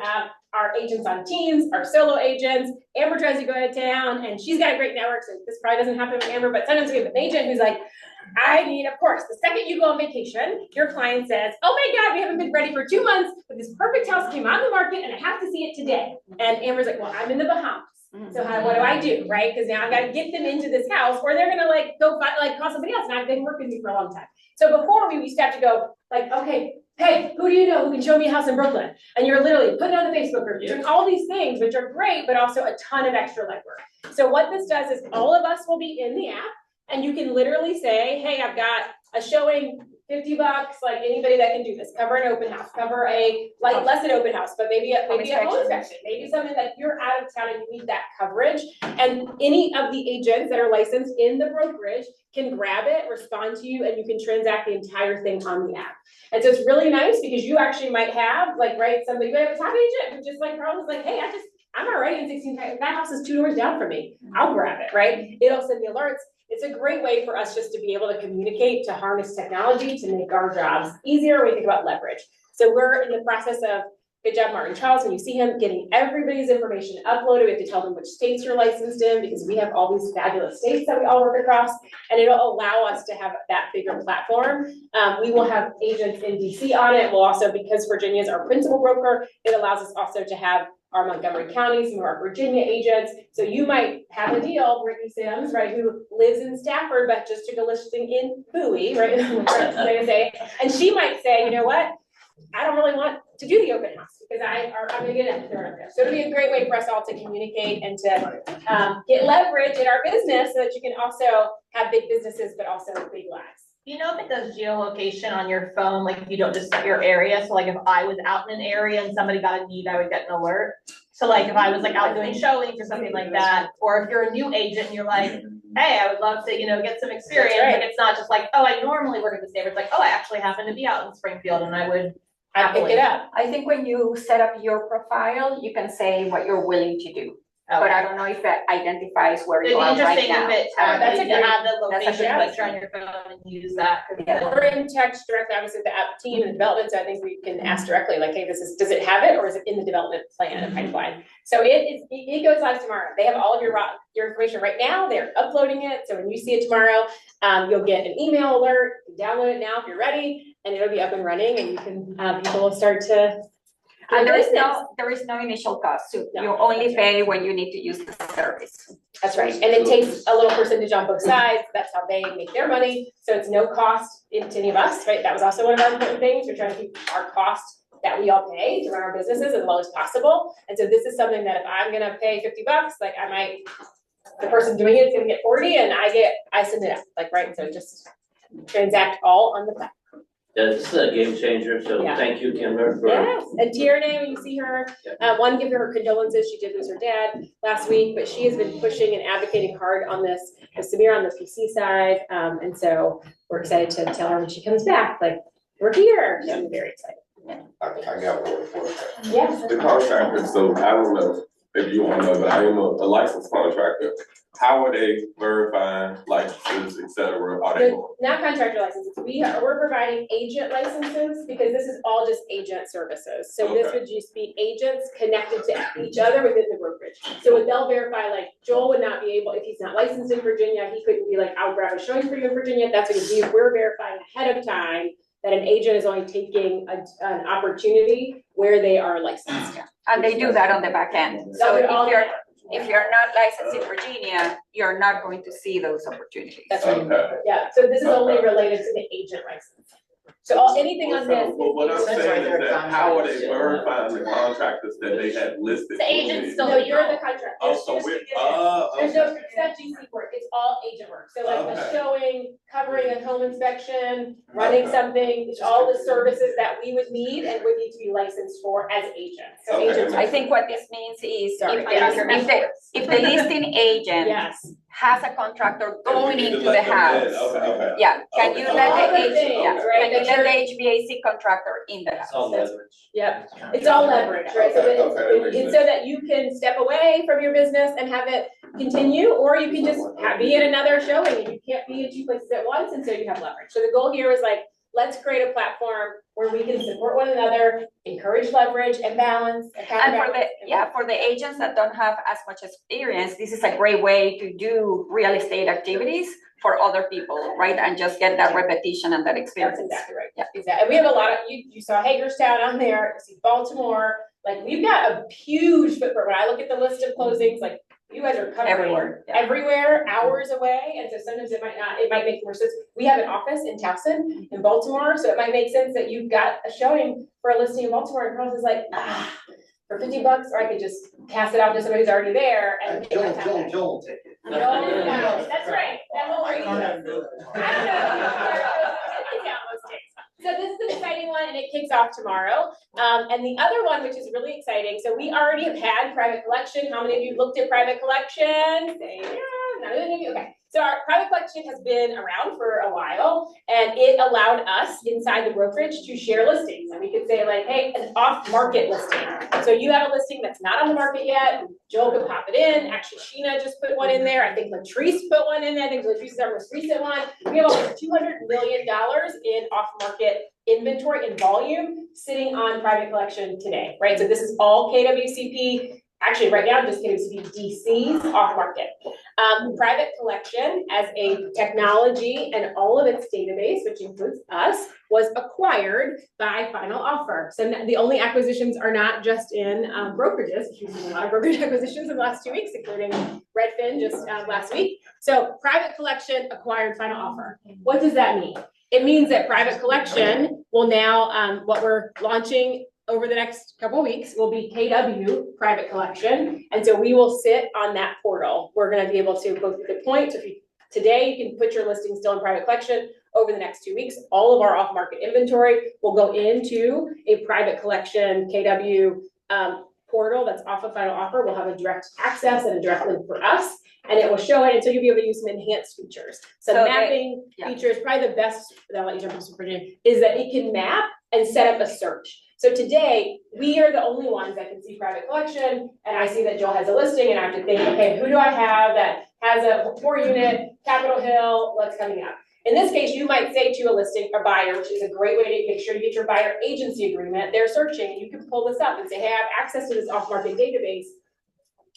our agents on teams, our solo agents, Amber tries to go out of town, and she's got a great network, so this probably doesn't happen with Amber, but sometimes we have an agent who's like, I need, of course, the second you go on vacation, your client says, oh my God, we haven't been ready for 2 months, but this perfect house came on the market and I have to see it today. And Amber's like, well, I'm in the Bahamas. So what do, right? Because now I've got to get them into this house, or they're gonna like go call somebody else, and I've been working with me for a long time. So before we used to have to go like, okay, hey, who do you know who can show me a house in Brooklyn? And you're literally putting it on the Facebook group, doing all these things, which are great, but also a ton of extra legwork. So what this does is all of us will be in the app, and you can literally say, hey, I've got a showing, $50, like anybody that can do this, cover an open house, cover a, like less an open house, but maybe a home inspection, maybe something that you're out of town and you need that coverage. And any of the agents that are licensed in the brokerage can grab it, respond to you, and you can transact the entire thing on the app. And so it's really nice because you actually might have, like, right, somebody, you might have a top agent who just like, Carl was like, hey, I'm already in 16, that house is 2 doors down from me. I'll grab it, right? It'll send the alerts. It's a great way for us just to be able to communicate, to harness technology, to make our jobs easier when we think about leverage. So we're in the process of, good job, Martin Charles, when you see him getting everybody's information uploaded, we have to tell them which states you're licensed in because we have all these fabulous states that we all work across, and it'll allow us to have that bigger platform. We will have agents in DC on it. We'll also, because Virginia is our principal broker, it allows us also to have our Montgomery County, some of our Virginia agents. So you might have a deal, Brittany Sims, right, who lives in Stafford, but just took a listing in Bowie, right, and she might say, you know what, I don't really want to do the open house because I'm gonna get it there. So it'll be a great way for us all to communicate and to get leverage in our business so that you can also have big businesses, but also big lives. You know if it does geolocation on your phone, like if you don't just set your area, so like if I was out in an area and somebody got a need, I would get an alert. So like if I was like out doing showings or something like that, or if you're a new agent and you're like, hey, I would love to, get some experience. Right. Like it's not just like, oh, I normally work at this neighborhood. It's like, oh, I actually happen to be out in Springfield and I would pick it up. I think when you set up your profile, you can say what you're willing to do. Okay. But I don't know if that identifies where you are right now. That's a good, have the location picture on your phone and use that. Yeah. We're in touch directly, obviously, with the app team and development, so I think we can ask directly, like, hey, does it have it, or is it in the development plan and pipeline? So it goes live tomorrow. They have all of your information right now. They're uploading it, so when you see it tomorrow, you'll get an email alert. You can download it now if you're ready, and it'll be up and running, and you can people will start to. And there is no initial cost, so you only pay when you need to use the service. That's right, and it takes a little percentage on both sides. That's how they make their money. So it's no cost to any of us, right? That was also one of our important things. We're trying to keep our costs that we all pay to run our businesses as low as possible. And so this is something that if I'm gonna pay $50, like the person doing it is gonna get 40, and I send it out, like, right? So just transact all on the platform. Yeah, this is a game changer, so thank you, Kimber, for. Yes, and Tierney, when you see her, one, give her condolences. She did lose her dad last week, but she has been pushing and advocating hard on this with Samir on the PC side. And so we're excited to tell her when she comes back, like, we're here. So I'm very excited. I got one for Yes. The contractor, so I don't know if you want to know, but I am a licensed contractor. How are they verifying licenses, et cetera? Are they not contractor licenses? We're providing agent licenses because this is all just agent services. So this would just be agents connected to each other within the brokerage. So they'll verify, like Joel would not be able, if he's not licensed in Virginia, he couldn't be like, I'll grab a showing for you in Virginia. That's what we do. We're verifying ahead of time that an agent is only taking an opportunity where they are licensed. Yeah. And they do that on the back end. So if you're not licensed in Virginia, you're not going to see those opportunities. That's right. Yeah. So this is only related to the agent license. So anything on this. Well, what I'm saying is that how are they verifying the contractors that they have listed? The agents still. No, you're the contractor. Oh, so we're. There's no GC work. It's all agent work. So like a showing, covering a home inspection, running something, it's all the services that we would need and would need to be licensed for as agents. So agents. I think what this means is if the listing agent has a contractor going And we need to into the let them in. house. Okay. Yeah, can you Okay. let All the the things, yeah, right, can you that let you're- the HVAC contractor in the It's all house? leverage. Yep, it's all leverage, right? So that Okay, that makes it's so that you can step away from your business and have it continue, or you can just be in another showing and you can't be in two places at once, and so you have leverage. So the goal here is like, let's create a platform where we can support one another, encourage leverage and balance. And for the agents that don't have as much experience, this is a great way to do real estate activities for other people, right? And just get that repetition and that experience. That's exactly right. Yeah. Exactly. And we have a lot of, you saw Hagerstown on there, you see Baltimore, like we've got a huge footprint. When I look at the list of closings, like you guys are covering everywhere, hours away. And so sometimes it might make more sense. We have an office in Towson in Baltimore. So it might make sense that you've got a showing for a listing in Baltimore and Carlos is like, for $50, or I could just pass it off to somebody who's already there and. Joel will take it. No, that's right. That whole idea. I don't know. So this is an exciting one and it kicks off tomorrow. And the other one, which is really exciting, so we already have had private collection. How many of you looked at private collection? Say, yeah, none of you. Okay. So our private collection has been around for a while and it allowed us inside the brokerage to share listings. And we could say like, hey, an off-market listing. So you have a listing that's not on the market yet. Joel could pop it in. Actually, Sheena just put one in there. I think Latrice put one in there. I think Latrice is our most recent one. We have almost $200 million in off-market inventory and volume sitting on private collection today, right? So this is all KWCP. Actually, right now, just KWCP DC's off-market. Private collection as a technology and all of its database, which includes us, was acquired by Final Offer. So the only acquisitions are not just in brokerages. We've seen a lot of brokerage acquisitions in the last 2 weeks, including Redfin just last week. So private collection acquired Final Offer. What does that mean? It means that private collection will now, what we're launching over the next couple of weeks will be KW private collection. And so we will sit on that portal. We're going to be able to go through the points. If you, today you can put your listing still in private collection. Over the next 2 weeks, all of our off-market inventory will go into a private collection KW portal that's off of Final Offer. We'll have a direct access and a direct link for us. And it will show it, and so you'll be able to use some enhanced features. So mapping features, probably the best, I'll let you jump into Virginia, is that it can map and set up a search. So today, we are the only ones that can see private collection, and I see that Joel has a listing, and I have to think, okay, who do I have that has a 4-unit, Capitol Hill, what's coming up? In this case, you might say to a listing, a buyer, which is a great way to make sure you get your buyer agency agreement, they're searching, and you can pull this up and say, hey, I have access to this off-market database.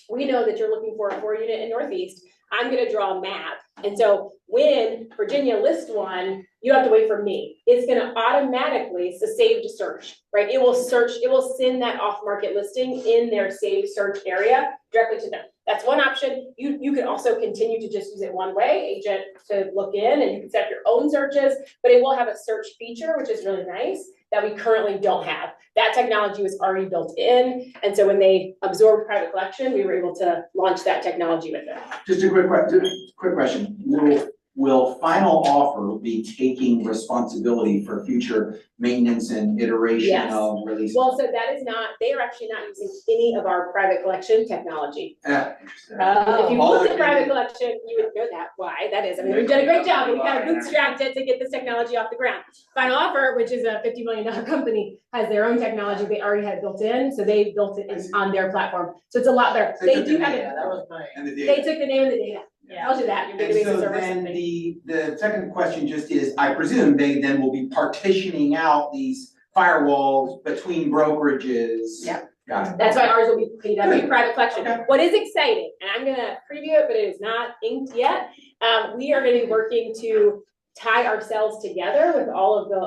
We know that you're looking for a 4-unit in Northeast. I'm gonna draw a map. And so when Virginia lists one, you have to wait for me. It's gonna automatically, so save to search, right? It will search, it will send that off-market listing in their saved search area directly to them. That's one option. You can also continue to just use it one way, agent to look in, and you can set up your own searches, but it will have a search feature, which is really nice, that we currently don't have. That technology was already built in, and so when they absorbed private collection, we were able to launch that technology with it. Just a quick question. Will Final Offer be taking responsibility for future maintenance and iteration of release? Well, so that is not, they are actually not using any of our private collection technology. Interesting. If you looked at private collection, you would know that, why that is. I mean, we've done a great job, but we kind of bootstrapped it to get this technology off the ground. Final Offer, which is a $50 million company, has their own technology they already had built in, so they built it on their platform. So it's a lot better. They do have it. They took the name and the data. Tells you that, your database And so server then something. the second question just is, I presume they then will be partitioning out these firewalls between brokerages. Yeah. Got it. That's why ours will be KW private collection. What is exciting, and I'm gonna preview it, but it is not inked yet. We are gonna be working to tie ourselves together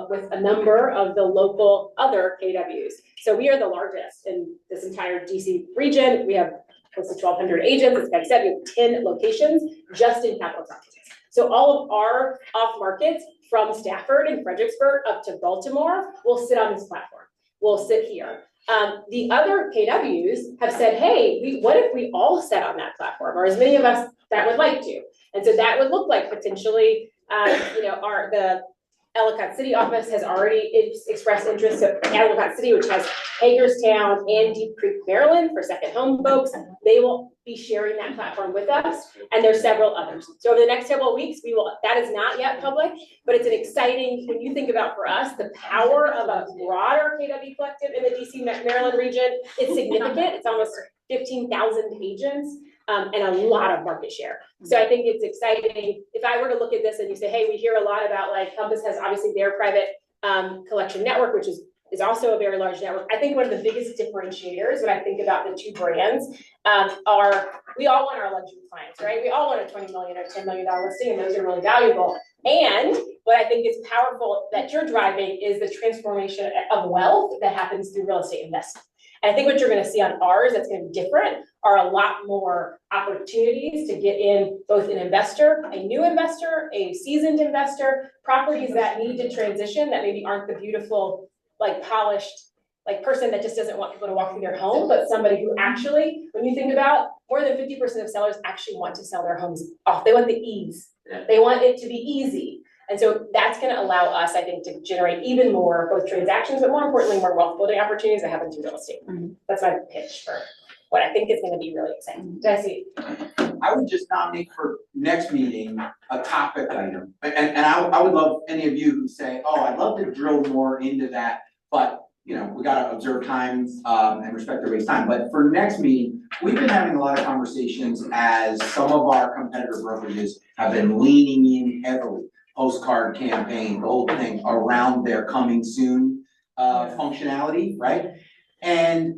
with a number of the local other KWs. So we are the largest in this entire DC region. We have close to 1,200 agents. As Becky said, we have 10 locations just in Capital Texas. So all of our off markets from Stafford and Fredericksburg up to Baltimore will sit on this platform. We'll sit here. The other KWs have said, hey, what if we all sat on that platform, or as many of us that would like to? And so that would look like potentially, Ellicott City office has already expressed interest, so Ellicott City, which has Hagerstown and Deep Creek, Maryland, for second home folks, they will be sharing that platform with us, and there's several others. So over the next several weeks, that is not yet public, but it's an exciting, when you think about for us, the power of a broader KW collective in the DC Maryland region, it's significant. It's almost 15,000 agents. And a lot of market share. So I think it's exciting. If I were to look at this and you say, hey, we hear a lot about like Compass has obviously their private collection network, which is also a very large network. I think one of the biggest differentiators when I think about the two brands are we all want our luxury clients, right? We all want a $20 million or $10 million listing, and those are really valuable. And what I think is powerful that you're driving is the transformation of wealth that happens through real estate investment. And I think what you're going to see on ours that's going to be different are a lot more opportunities to get in both an investor, a new investor, a seasoned investor, properties that need to transition that maybe aren't the beautiful, like polished, like person that just doesn't want people to walk through their home, but somebody who actually, when you think about more than 50% of sellers actually want to sell their homes off. They want the ease. They want it to be easy. And so that's going to allow us, I think, to generate even more both transactions, but more importantly, more wealth building opportunities that happen through real estate. That's my pitch for what I think is going to be really exciting. Did I see? I would just nominate for next meeting a topic item. And I would love any of you who say, oh, I'd love to drill more into that, but you know, we gotta observe time and respect everybody's time. But for next meeting, we've been having a lot of conversations as some of our competitor brokerages have been leaning in heavily. Postcard campaign, the whole thing around their coming soon functionality, right? And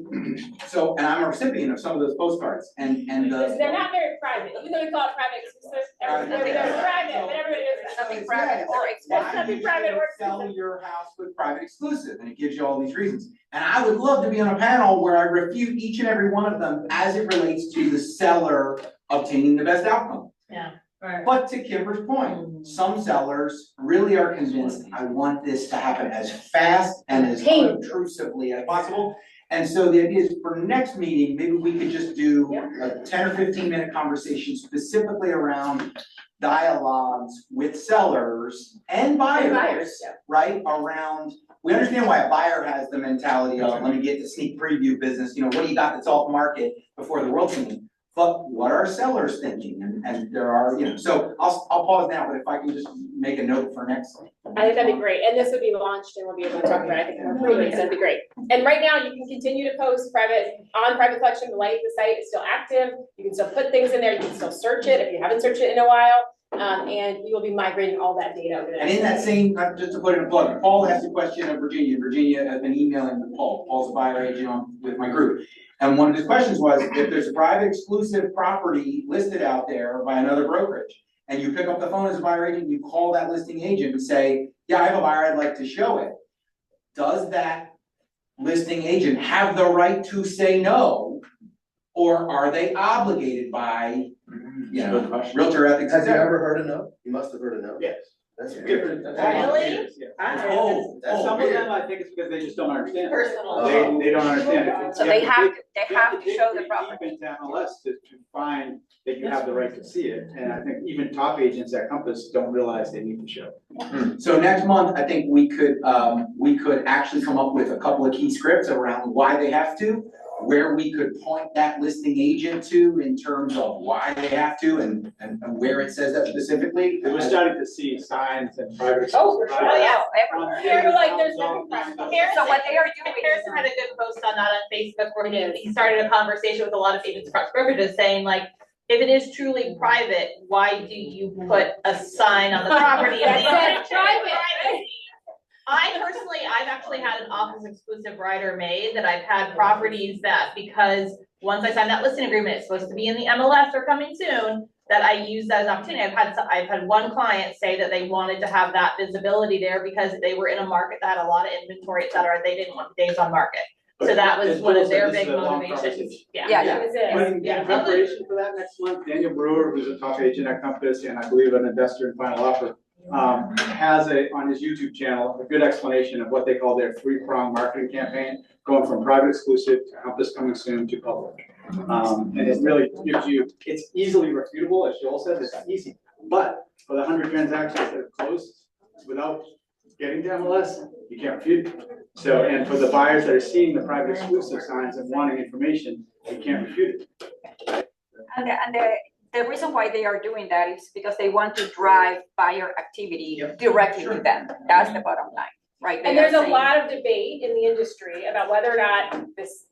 so, and I'm a recipient of some of those postcards, and they're not very private, even though we call it private exclusive, they're private, but everybody knows that. Nothing private or exclusive. Nothing private or sell your house with private exclusive, and it gives you all these reasons. And I would love to be on a panel where I refute each and every one of them as it relates to the seller obtaining the best outcome. Yeah. But to Kimber's point, some sellers really are convinced, I want this to happen as fast and as unobtrusively as possible. And so the idea is for next meeting, maybe we could just do a 10 or 15-minute conversation specifically around dialogues with sellers and buyers, right? Around, we understand why a buyer has the mentality of, let me get the sneak preview business, you know, what do you got that's off market before the world's seen? But what are sellers thinking? And there are, you know, so I'll pause now, but if I can just make a note for next. I think that'd be great. And this would be launched and we'll be able to talk about it. I think more freely, so that'd be great. And right now you can continue to post private collection. The site is still active. You can still put things in there. You can still search it if you haven't searched it in a while. And we will be migrating all that data over there. And in that same, just to put in a plug, Paul asked a question of Virginia. Virginia has been emailing with Paul. Paul's a buyer agent with my group. And one of his questions was, if there's a private exclusive property listed out there by another brokerage, and you pick up the phone as a buyer agent, you call that listing agent and say, yeah, I have a buyer, I'd like to show it. Does that listing agent have the right to say no? Or are they obligated by, you know, realtor ethics? Have you ever heard a no? You must have heard a no. Yes. That's Really? Some of them, I think it's because they just don't understand. They don't understand it. So they have to show the property. Deep into MLS to find that you have the right to see it, and I think even top agents at Compass don't realize they need to show. So next month, I think we could actually come up with a couple of key scripts around why they have to, where we could point that listing agent to in terms of why they have to and where it says that specifically. We're starting to see signs and private. Oh, yeah, everywhere. Like there's so what they are doing. Harrison had a good post on that on Facebook where he started a conversation with a lot of agents across brokerages saying like, if it is truly private, why do you put a sign on the property? I've actually had an office exclusive rider made that I've had properties that because once I signed that listing agreement, it's supposed to be in the MLS or coming soon, that I use that as an opportunity. I've had one client say that they wanted to have that visibility there because they were in a market that had a lot of inventory, et cetera. They didn't want the days on market. So that was one of their big motivations. But in preparation for that next month, Daniel Brewer, who's a top agent at Compass and I believe an investor in Final Offer, has on his YouTube channel a good explanation of what they call their three-pronged marketing campaign, going from private exclusive to Compass coming soon to public. And it really gives you, it's easily refutable, as Joel said, it's easy. But for the 100 transactions that have closed without getting to MLS, you can't refute it. So, and for the buyers that are seeing the private exclusive signs and wanting information, you can't refute it. The reason why they are doing that is because they want to drive buyer activity directly to them. That's the bottom line, right? And there's a lot of debate in the industry about whether or not this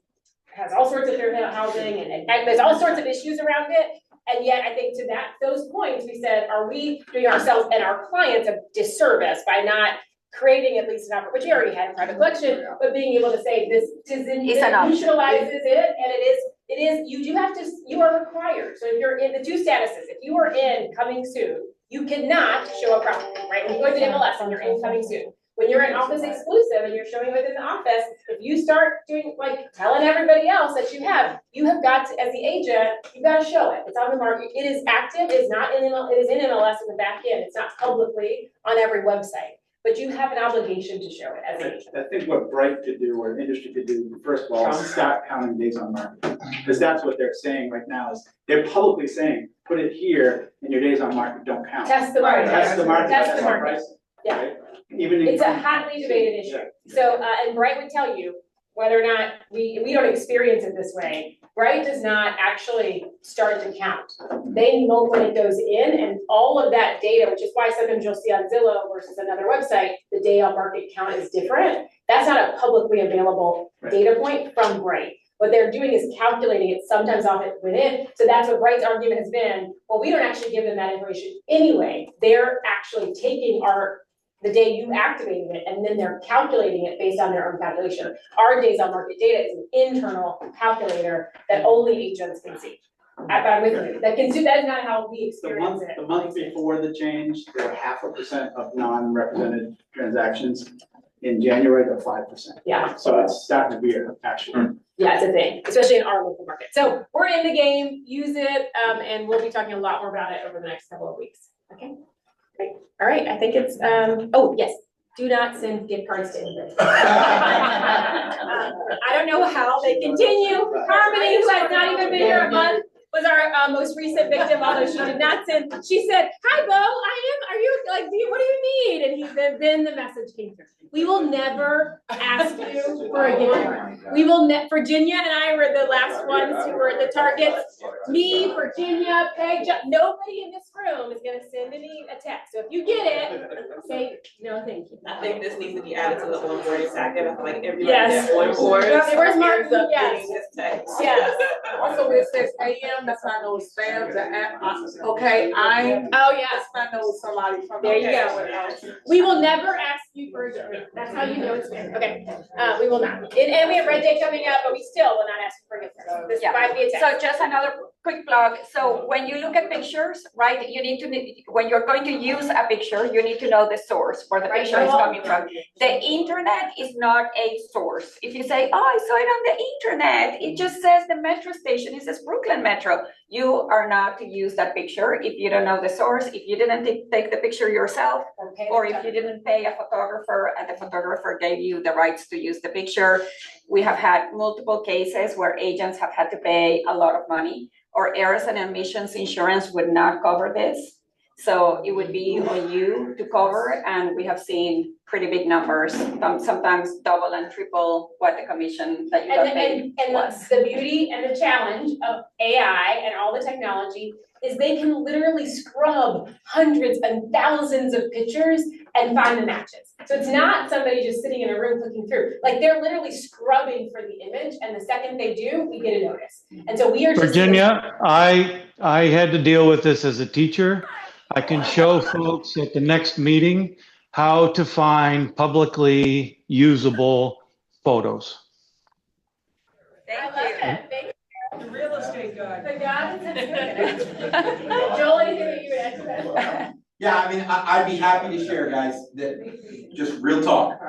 has all sorts of different housing and there's all sorts of issues around it. And yet, I think to those points, we said, are we doing ourselves and our clients a disservice by not creating at least an opportunity, which we already had in private collection, but being able to say this institutionalizes it, and it is, you are required. So if you're in the two statuses, if you are in coming soon, you cannot show a property, right? When you go to the MLS and you're in coming soon. When you're in office exclusive and you're showing within the office, if you start doing, like, telling everybody else that you have got to, as the agent, you've got to show it. It's on the market. It is active. It is not in MLS. It is in MLS in the back end. It's not publicly on every website. But you have an obligation to show it as an agent. I think what Bright could do, or industry could do, first of all, is stop counting days on market. Because that's what they're saying right now, is they're publicly saying, put it here and your days on market don't count. Test the market. Test the market. Test the market. Pricing, Yeah. right? Even It's a hotly debated issue. So, and Bright would tell you whether or not we don't experience it this way. Bright does not actually start to count. They know when it goes in, and all of that data, which is why sometimes you'll see on Zillow versus another website, the day on market count is different. That's not a publicly available data point from Bright. What they're doing is calculating it sometimes off it within. So that's what Bright's argument has been. Well, we don't actually give them that information anyway. They're actually taking the day you activated it, and then they're calculating it based on their own calculation. Our days on market data is an internal calculator that only agents can see. That is not how we experience it. The month before the change, there were 0.5% of non-represented transactions. In January, they're 5%. Yeah. So it's starting to be actually. Yeah, it's a thing, especially in our local market. So we're in the game, use it, and we'll be talking a lot more about it over the next couple of weeks. Okay. Great. All right, I think it's, oh, yes, do not send gift cards to anybody. I don't know how they continue. Harmony, who has not even been here a month, was our most recent victim, although she did not send. She said, hi, Bo, are you, like, what do you need? And then the message came through. We will never ask you for a gift card. We will, Virginia and I were the last ones who were the targets. Me, Virginia, Peg, nobody in this room is gonna send a text. So if you get it, say, no, thank you. I think this needs to be added to the onboarding packet. I feel like everybody Yes. that onboards Where's Martin? ends up Yes. getting this text. Yes. Also, where it says AM, that's not no spam, okay, Oh, yeah. that's not no somebody from. There you go. We will never ask you for a gift card. That's how you know it's spam. Okay, we will not. And we have Red Day coming up, but we still will not ask you for a gift card. This might be a text. So just another quick plug. So when you look at pictures, right, you need to, when you're going to use a picture, you need to know the source where the picture is coming from. The internet is not a source. If you say, oh, I saw it on the internet, it just says the metro station, it says Brooklyn Metro. You are not to use that picture if you don't know the source, if you didn't take the picture yourself, or if you didn't pay a photographer and the photographer gave you the rights to use the picture. We have had multiple cases where agents have had to pay a lot of money, or errors and omissions insurance would not cover this. So it would be on you to cover, and we have seen pretty big numbers, sometimes double and triple what the commission that you got paid was. The beauty and the challenge of AI and all the technology is they can literally scrub hundreds and thousands of pictures and find the matches. So it's not somebody just sitting in a room clicking through. Like, they're literally scrubbing for the image, and the second they do, we get a notice. And so we are just— Virginia, I had to deal with this as a teacher. I can show folks at the next meeting how to find publicly usable photos. I love that. Thank you. The real estate guy. The guy that's Joel, anything that you would add to that? Yeah, I mean, I'd be happy to share, guys, that, just real talk.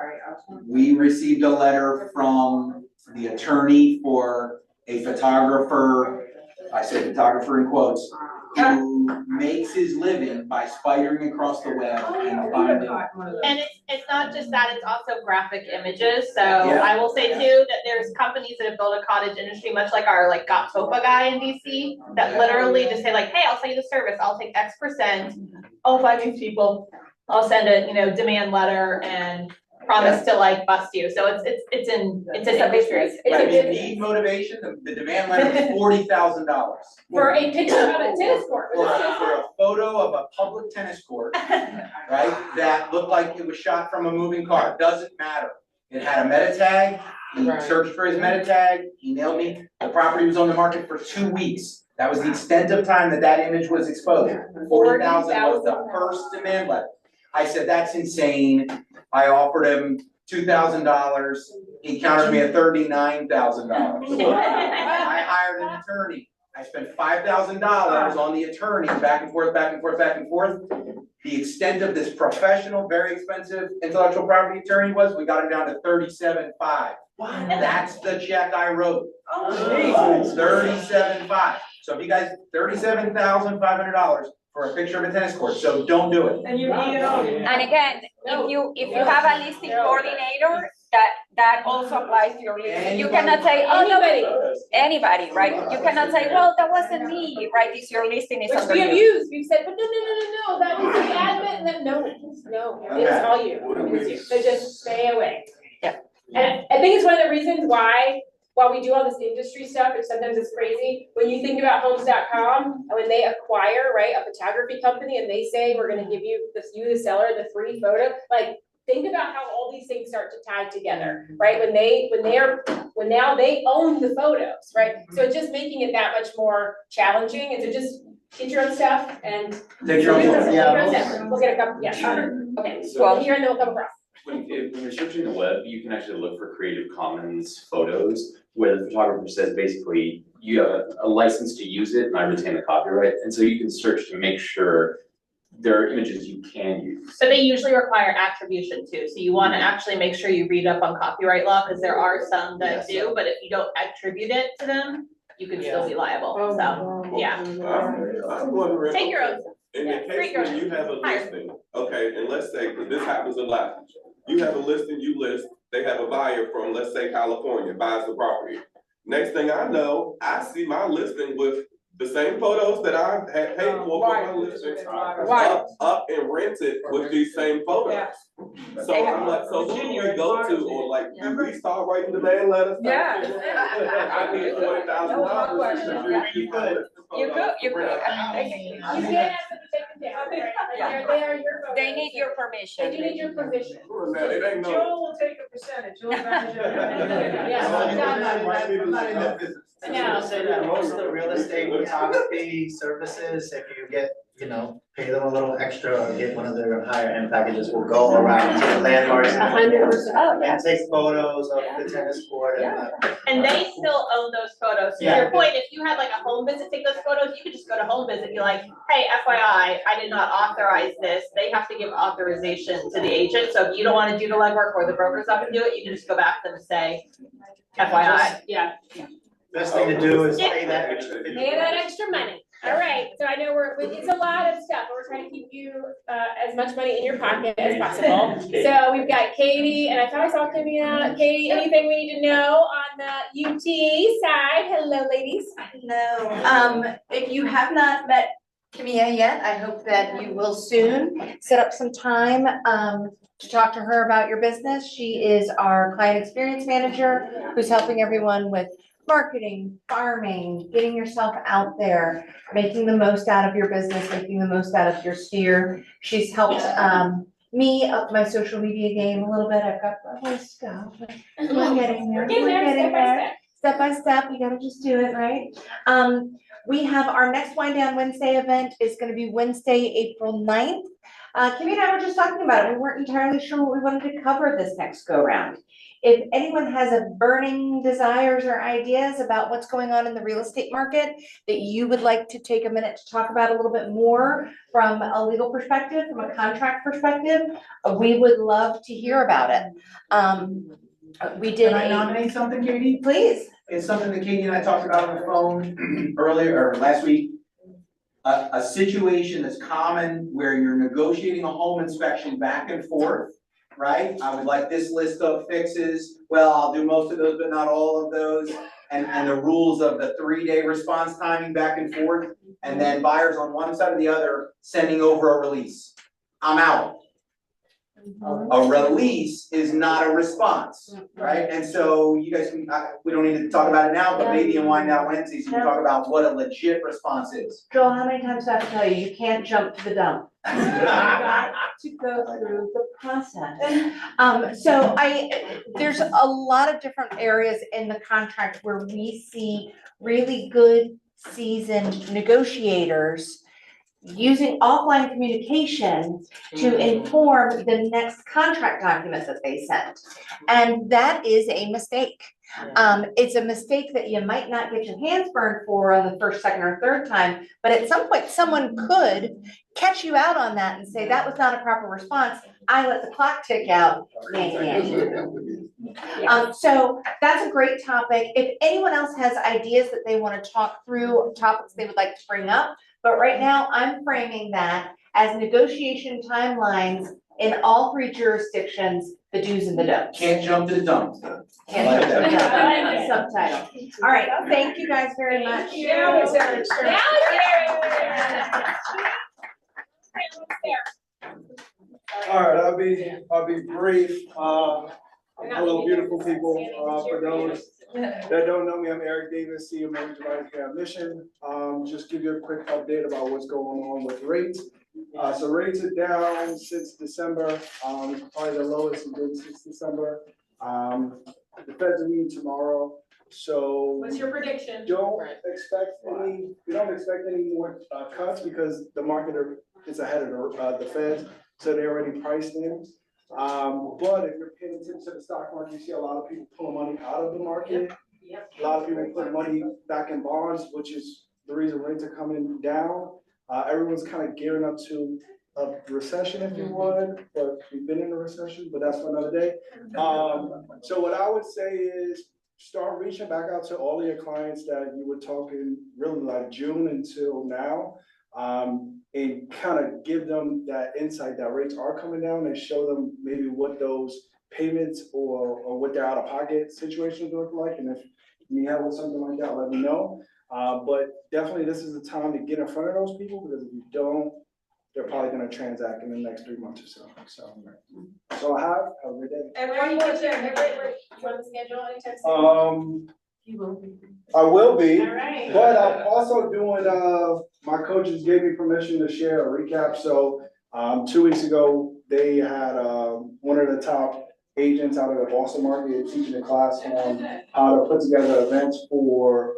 We received a letter from the attorney for a photographer, I say photographer in quotes, who makes his living by spidering across the web and finding. And it's not just that, it's also graphic images. So Yeah. I will say too, that there's companies that have built a cottage industry, much like our Gottopa guy in DC, that literally just say like, hey, I'll sell you the service, I'll take X%. I'll find these people. I'll send a, demand letter and promise to like bust you. So it's an industry. If you need motivation, the demand letter is $40,000. For a picture of a tennis court. For a photo of a public tennis court, right, that looked like it was shot from a moving car, doesn't matter. It had a meta tag, he searched for his meta tag, emailed me, the property was on the market for 2 weeks. That was the extent of time that image was exposed. 40,000 was the first demand letter. I said, that's insane. I offered him $2,000. He countered me at $39,000. I hired an attorney. I spent $5,000 on the attorney, back and forth, back and forth, back and forth. The extent of this professional, very expensive intellectual property attorney was, we got him down to $37,500. That's the check I wrote. $37,500. So if you guys, $37,500 for a picture of a tennis court, so don't do it. And you eat it all. And again, if you have a listing coordinator, that also applies to your listing. You cannot say, oh, anybody, right? You cannot say, well, that wasn't me, right? It's your listing is Which under we have you. used, we've said, but no, that was the admin, and then, no, it's all you, it's you, so just stay away. Yeah. And I think it's one of the reasons why, while we do all this industry stuff, and sometimes it's crazy, when you think about homes.com, and when they acquire, right, a photography company, and they say, we're gonna give you, the seller, the free photo, like, think about how all these things start to tie together, right? When now they own the photos, right? So it's just making it that much more challenging, and so just get your own stuff and. Take your own stuff. We'll get a couple, okay, well, here and then we'll come across. When you're searching the web, you can actually look for Creative Commons photos where the photographer says basically you have a license to use it and I retain the copyright. And so you can search to make sure there are images you can use. But they usually require attribution too. So you want to actually make sure you read up on copyright law because there are some that do, but if you don't attribute it to them, you can still be liable. So, yeah. I'm wondering. Take your own. In the case when you have a listing, okay, and let's say, because this happens a lot. You have a listing, you list, they have a buyer from, let's say, California, buys the property. Next thing I know, I see my listing with the same photos that I had paid for my listing, up and rented with these same photos. So I'm like, so who do we go to, or like, do we start writing demand letters? Yeah. I need $20,000. You could. You can't ask them to take them down, right? They are your photos. They need your permission. They do need your permission. Joel will take a percentage. Joel manage I'm not in that business. I was gonna say that most of the real estate photography services, if you get, pay them a little extra or get one of their higher end packages, will go around to the landmarks 100%. and take photos of the tennis court And they still own those photos. So to your point, if you had like a home visit, take those photos, you could just go to home visit and be like, hey, FYI, I did not authorize this. They have to give authorization to the agent. So if you don't want to do the legwork or the broker's not gonna do it, you can just go back to them and say, FYI. Yeah. Best thing to do is pay that extra. Pay that extra money. All right, so I know it's a lot of stuff, but we're trying to keep you as much money in your pocket as possible. So we've got Katie, and I thought I saw Kimia. Katie, anything we need to know on the UT side? Hello, ladies. Hello. If you have not met Kimia yet, I hope that you will soon set up some time to talk to her about your business. She is our client experience manager who's helping everyone with marketing, farming, getting yourself out there, making the most out of your business, making the most out of your sphere. She's helped me up my social media game a little bit. I've got my voice stuff. We're getting there. We're getting there. Step by step, you gotta just do it, right? We have our next Wind Down Wednesday event is gonna be Wednesday, April 9th. Kimmy and I were just talking about it. We weren't entirely sure what we wanted to cover this next go round. If anyone has a burning desires or ideas about what's going on in the real estate market that you would like to take a minute to talk about a little bit more from a legal perspective, from a contract perspective, we would love to hear about it. We did. Can I nominate something, Katie? Please. It's something that Katie and I talked about on the phone earlier, or last week. A situation that's common where you're negotiating a home inspection back and forth, right? I would like this list of fixes. Well, I'll do most of those, but not all of those. And the rules of the 3-day response timing back and forth. And then buyers on one side or the other sending over a release. I'm out. A release is not a response, right? And so you guys, we don't need to talk about it now, but maybe in Wind Down Wednesdays, you can talk about what a legit response is. Joel, how many times do I have to tell you, you can't jump to the dump? You got to go through the process. So there's a lot of different areas in the contract where we see really good seasoned negotiators using offline communication to inform the next contract document that they send. And that is a mistake. It's a mistake that you might not get your hands burned for on the first, second, or third time, but at some point, someone could catch you out on that and say, that was not a proper response. I let the clock tick out. So that's a great topic. If anyone else has ideas that they want to talk through, topics they would like to bring up, but right now I'm framing that as negotiation timelines in all 3 jurisdictions, the do's and the don'ts. Can't jump to the dump. Can't jump to the dump. I like the subtitle. All right, thank you guys very much. Now it's Eric's turn. Now it's All right, I'll be brief. Hello, beautiful people. For those that don't know me, I'm Eric Davis, CEO Manager of Life Care Mission. Just give you a quick update about what's going on with rates. So rates are down since December, probably the lowest we've been since December. The Fed's are meeting tomorrow, so. What's your prediction? We don't expect any more cuts because the market is ahead of the Fed, so they're already priced in. But if you're paying attention to the stock market, you see a lot of people pulling money out of the market. A lot of people put money back in bonds, which is the reason rates are coming down. Everyone's kind of gearing up to a recession, if you would, but we've been in a recession, but that's for another day. So what I would say is start reaching back out to all of your clients that you were talking really like June until now. And kind of give them that insight that rates are coming down and show them maybe what those payments or what their out-of-pocket situations look like. And if you have something like that, let me know. But definitely this is the time to get in front of those people, because if you don't, they're probably going to transact in the next 3 months or so. So I have a great day. And where you want you on the schedule anytime soon? I will be. All right. But I'm also doing, my coaches gave me permission to share a recap. So 2 weeks ago, they had one of the top agents out of the Boston market teaching a class on how to put together events for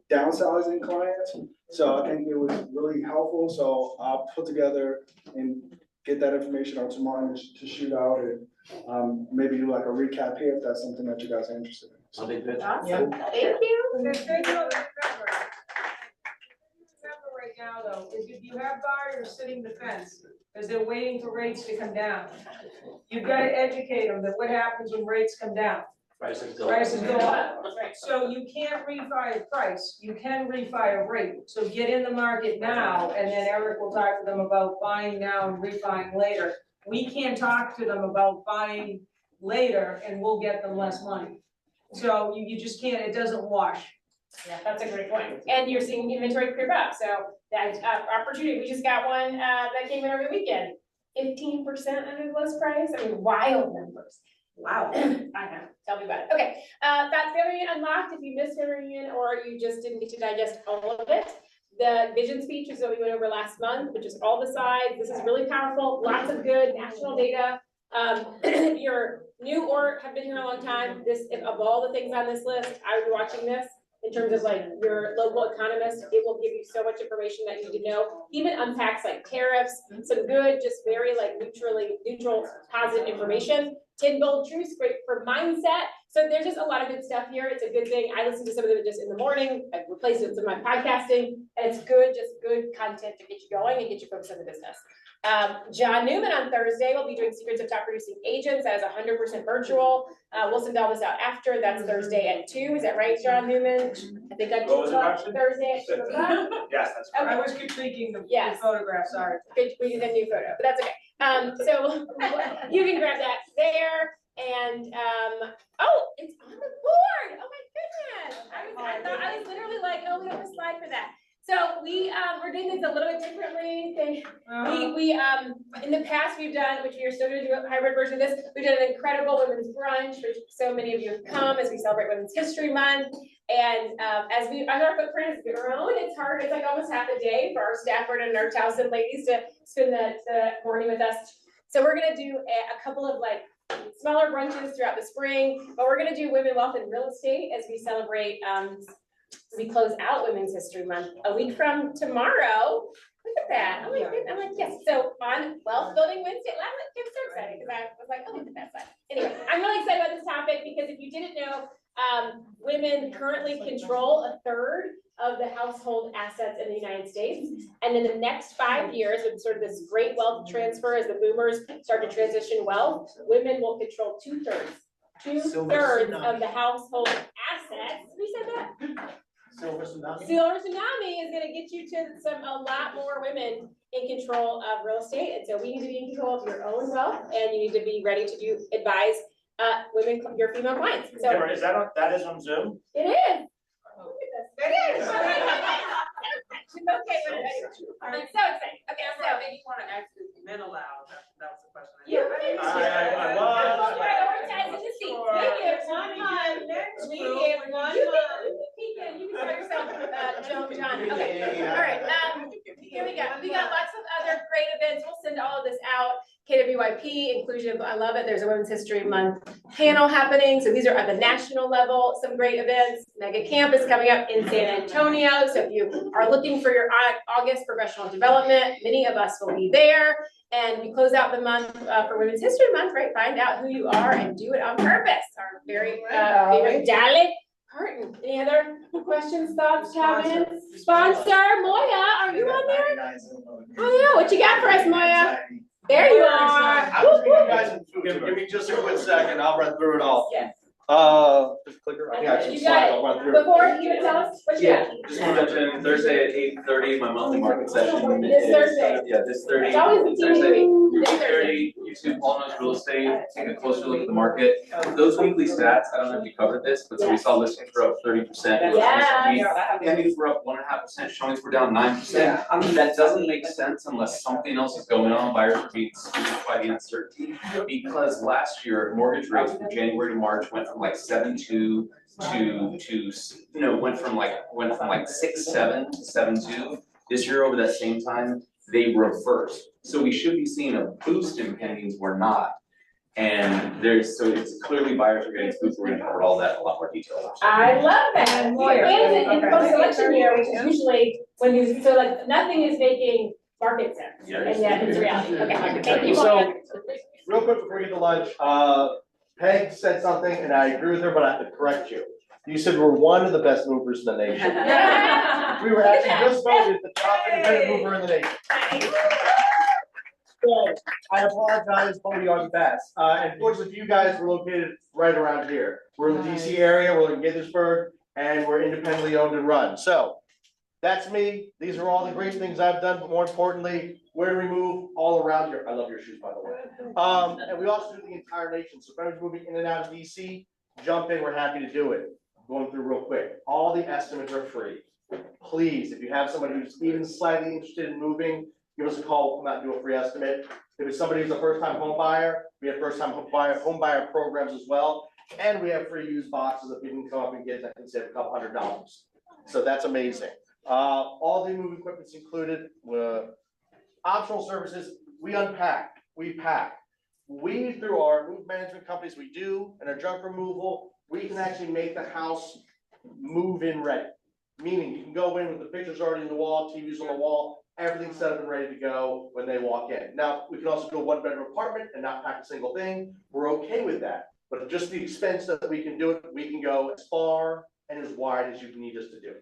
downsizing clients. So I think it was really helpful. So I'll put together and get that information out tomorrow to shoot out and maybe do like a recap here if that's something that you guys are interested in. So. Awesome. Thank you. The thing to remember right now though, is if you have buyers sitting the fence, because they're waiting for rates to come down, you've got to educate them that what happens when rates come down. Prices go up. So you can't refi a price, you can refi a rate. So get in the market now, and then Eric will talk to them about buying now and refining later. We can't talk to them about buying later and we'll get them less money. So you just can't, it doesn't wash. Yeah, that's a great point. And you're seeing inventory creep up, so that opportunity, we just got one that came in over the weekend. 15% under the list price, I mean, wild numbers. Wow, I know, tell me about it. Okay, that's Family Reunion Unlocked. If you missed Family Reunion or you just didn't get to digest all of it, the vision speech is what we went over last month, which is all the sides. This is really powerful, lots of good national data. If you're new or have been here a long time, of all the things on this list, I would be watching this. In terms of like your local economist, it will give you so much information that you need to know. Even unpacks like tariffs, some good, just very like neutral, positive information. 10 bold truths, great for mindset. So there's just a lot of good stuff here. It's a good thing. I listen to some of them just in the morning. I've replaced it with my podcasting, and it's good, just good content to get you going and get you focused on the business. John Newman on Thursday will be doing Secrets of Top Producing Agents. That is 100% virtual. We'll send all this out after. That's Thursday at 2. Is that right, John Newman? I think I did Thursday at 2 o'clock. Yes, that's right. I was critiquing the photograph, sorry. We did a new photo, but that's okay. So you can grab that there. And oh, it's on the board. Oh my goodness. I thought I was literally like, oh, we have a slide for that. So we're doing this a little bit differently than, in the past, we've done, which we are still gonna do a hybrid version of this, we've done an incredible women's brunch, which so many of you have come as we celebrate Women's History Month. And as our footprint has grown, it's hard, it's like almost half a day for our Stafford and our Towson ladies to spend the morning with us. So we're gonna do a couple of like smaller brunches throughout the spring, but we're gonna do Women, Wealth, and Real Estate as we celebrate, we close out Women's History Month a week from tomorrow. Look at that. I'm like, yes. So on Wealth Building Wednesday, I'm so excited because I was like, oh, look at that side. Anyway, I'm really excited about this topic because if you didn't know, women currently control a third of the household assets in the United States. And in the next 5 years, with sort of this great wealth transfer, as the boomers start to transition wealth, women will control 2/3. 2/3 of the household assets. Who said that? Silver tsunami. Silver tsunami is gonna get you to a lot more women in control of real estate. And so we need to be in control of your own wealth, and you need to be ready to advise women, your female clients. So Kimber, is that is on Zoom? it is. Look at this. It is. She's okay with it. I'm so excited. Okay, so You wanna actually men allowed, that was the question. you I was. prioritize the seats. We give 1 month. We give 1 month. You can start yourself, John. Okay, all right. Here we go. We got lots of other great events. We'll send all of this out. KWCP inclusion. I love it. There's a Women's History Month panel happening. So these are at the national level. Some great events. Mega Camp is coming up in San Antonio. So if you are looking for your August professional development, many of us will be there. And we close out the month for Women's History Month, right? Find out who you are and do it on purpose. Our very favorite Dalit Carton. Any other questions, thoughts, comments? Sponsor, Moya, are you on there? Oh yeah, what you got for us, Moya? There you are. I'll bring you guys in food. Give me just a quick second, I'll run through it all. Yes. Just clicker, I think I have some You slides, got I'll run it. through it. Before you tell us what you got. Just to mention, Thursday at 8:30, my monthly market session. This is- Thursday. Yeah, this Thursday. It's always the team Thursday, meeting. This 8:30, YouTube, Paul Knows Real Estate, take a closer look at the market. Those weekly stats, I don't know if you covered this, but so we saw listings were up 30%. Pendings were up 1.5%, showings were down 9%. I mean, that doesn't make sense unless something else is going on. Buyers are being squeezed by the uncertainty. Because last year, mortgage rates from January to March went from like 7.2 went from like 6.7 to 7.2. This year over that same time, they reversed. So we should be seeing a boost in pendings, we're not. And so it's clearly buyers are getting spooked. We're gonna cover all that in a lot more detail. I love that. And in post-election year, which is usually when you, so like nothing is making market sense. Yeah. And yet it's reality. Okay, thank you. So, real quick before we get to lunch, Peg said something and I agree with her, but I have to correct you. You said we're one of the best movers in the nation. We were actually just voted the top independent mover in the nation. So, I apologize, but we are the best. And fortunately for you guys, we're located right around here. We're in the DC area, we're in Gaithersburg, and we're independently owned and run. So, that's me. These are all the great things I've done, but more importantly, where do we move? All around here. I love your shoes, by the way. And we also do the entire nation. So if anyone's moving in and out of DC, jump in, we're happy to do it. Going through real quick. All the estimates are free. Please, if you have somebody who's even slightly interested in moving, give us a call, we'll come out and do a free estimate. If it's somebody who's a first-time home buyer, we have first-time home buyer programs as well. And we have free used boxes that people can come up and get that can save a couple $100. So that's amazing. All the moving equipment's included. Optional services, we unpack, we pack. We, through our move management companies we do, and our junk removal, we can actually make the house move-in ready. Meaning you can go in with the pictures already in the wall, TVs on the wall, everything's set up and ready to go when they walk in. Now, we can also do a one-bedroom apartment and not pack a single thing. We're okay with that. But just the expense that we can do it, we can go as far and as wide as you need us to do.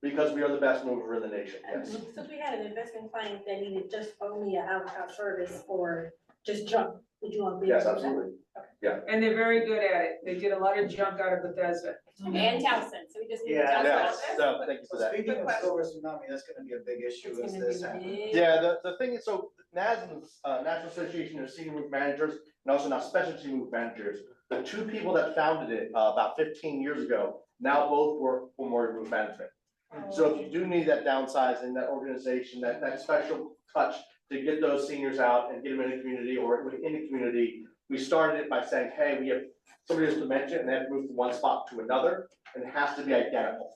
Because we are the best mover in the nation, yes. So if we had an investment client that needed just only a out-of-house service or just junk, would you want to be? Yes, absolutely. Yeah. And they're very good at it. They did a lot of junk out of Bethesda. And Towson, so we just need to Yeah, Towson. so thank you for that. Speaking of silver tsunami, that's gonna be a big issue as this happens. Yeah, the thing is, so NASM's, National Association of Senior Move Managers, and also now Specialty Move Managers, the two people that founded it, about 15 years ago, now both work for Mortgage Move Management. So if you do need that downsizing, that organization, that special touch to get those seniors out and get them in a community or in a community, we started it by saying, hey, we have somebody has dementia and they have to move from one spot to another, and it has to be identical.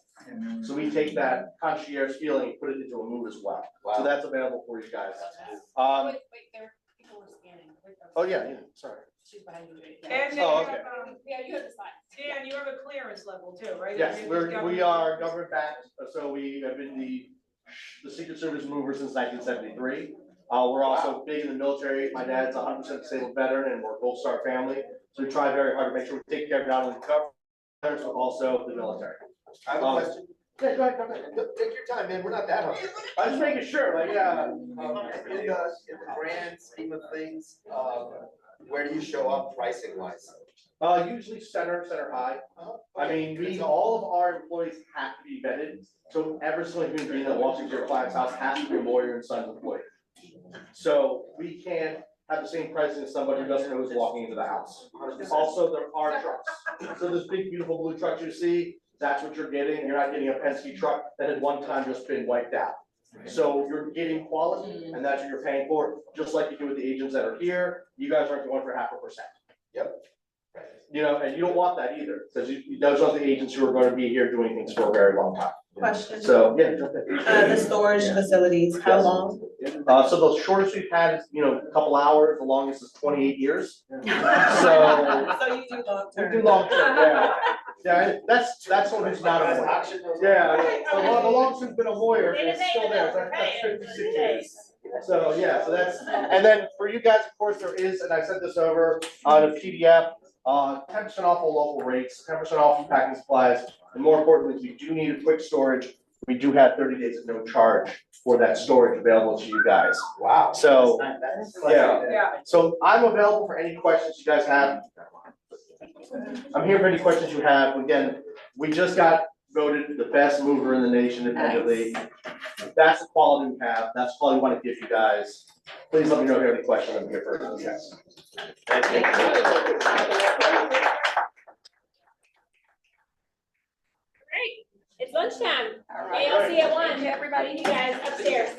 So we take that concierge feeling and put it into a move as well. So that's available for you guys. Wait, there, people were scanning. Oh, yeah, sorry. She's behind you. And then you Oh, have, okay. Yeah, you have the slide. Dan, you have a clearance level too, right? Yes, You're just we are government backed, so we have been the Secret Service mover since 1973. We're also big in the military. My dad's 100% disabled veteran and we're a Gold Star family. So we try very hard to make sure we take care of not only the government, but also the military. I have a question. Yeah, go ahead. Take your time, man, we're not that hard. I'm just making sure, like, In the grand scheme of things, where do you show up pricing wise? Usually center high. I mean, all of our employees have to be vetted. So every single human being that walks into your client's house has to be a lawyer and son's employee. So we can't have the same pricing as somebody who doesn't know who's walking into the house. Also, there are trucks. So this big, beautiful blue trucks you see, that's what you're getting. You're not getting a Penske truck that had one time just been wiped out. So you're getting quality and that's what you're paying for, just like you do with the agents that are here. You guys aren't going for 0.5%. Yep. You know, and you don't want that either, because those are the agents who are going to be here doing things for a very long time. Question. So, yeah. jump in. The storage facilities, how long? So the shortest we've had is, a couple hours, the longest is 28 years. So So you do long we term. do long term, yeah. Yeah, that's someone who's not a lawyer. Yeah, so the longest has been a lawyer, and it's still there, so that's 56 years. So, yeah, so that's, and then for you guys, of course, there is, and I sent this over on a PDF, 10% off all local rates, 10% off packing supplies, and more importantly, if you do need a quick storage, we do have 30 days of no charge for that storage available to you guys. Wow. So, Yeah. so I'm available for any questions you guys have. I'm here for any questions you have. Again, we just got voted the best mover in the nation independently. That's the quality we have. That's the quality we want to give you guys. Please let me know if you have any questions. I'm here for yes. Thank you. Great, it's lunchtime. All right. ALC at 1. Thank you, everybody. See you guys upstairs.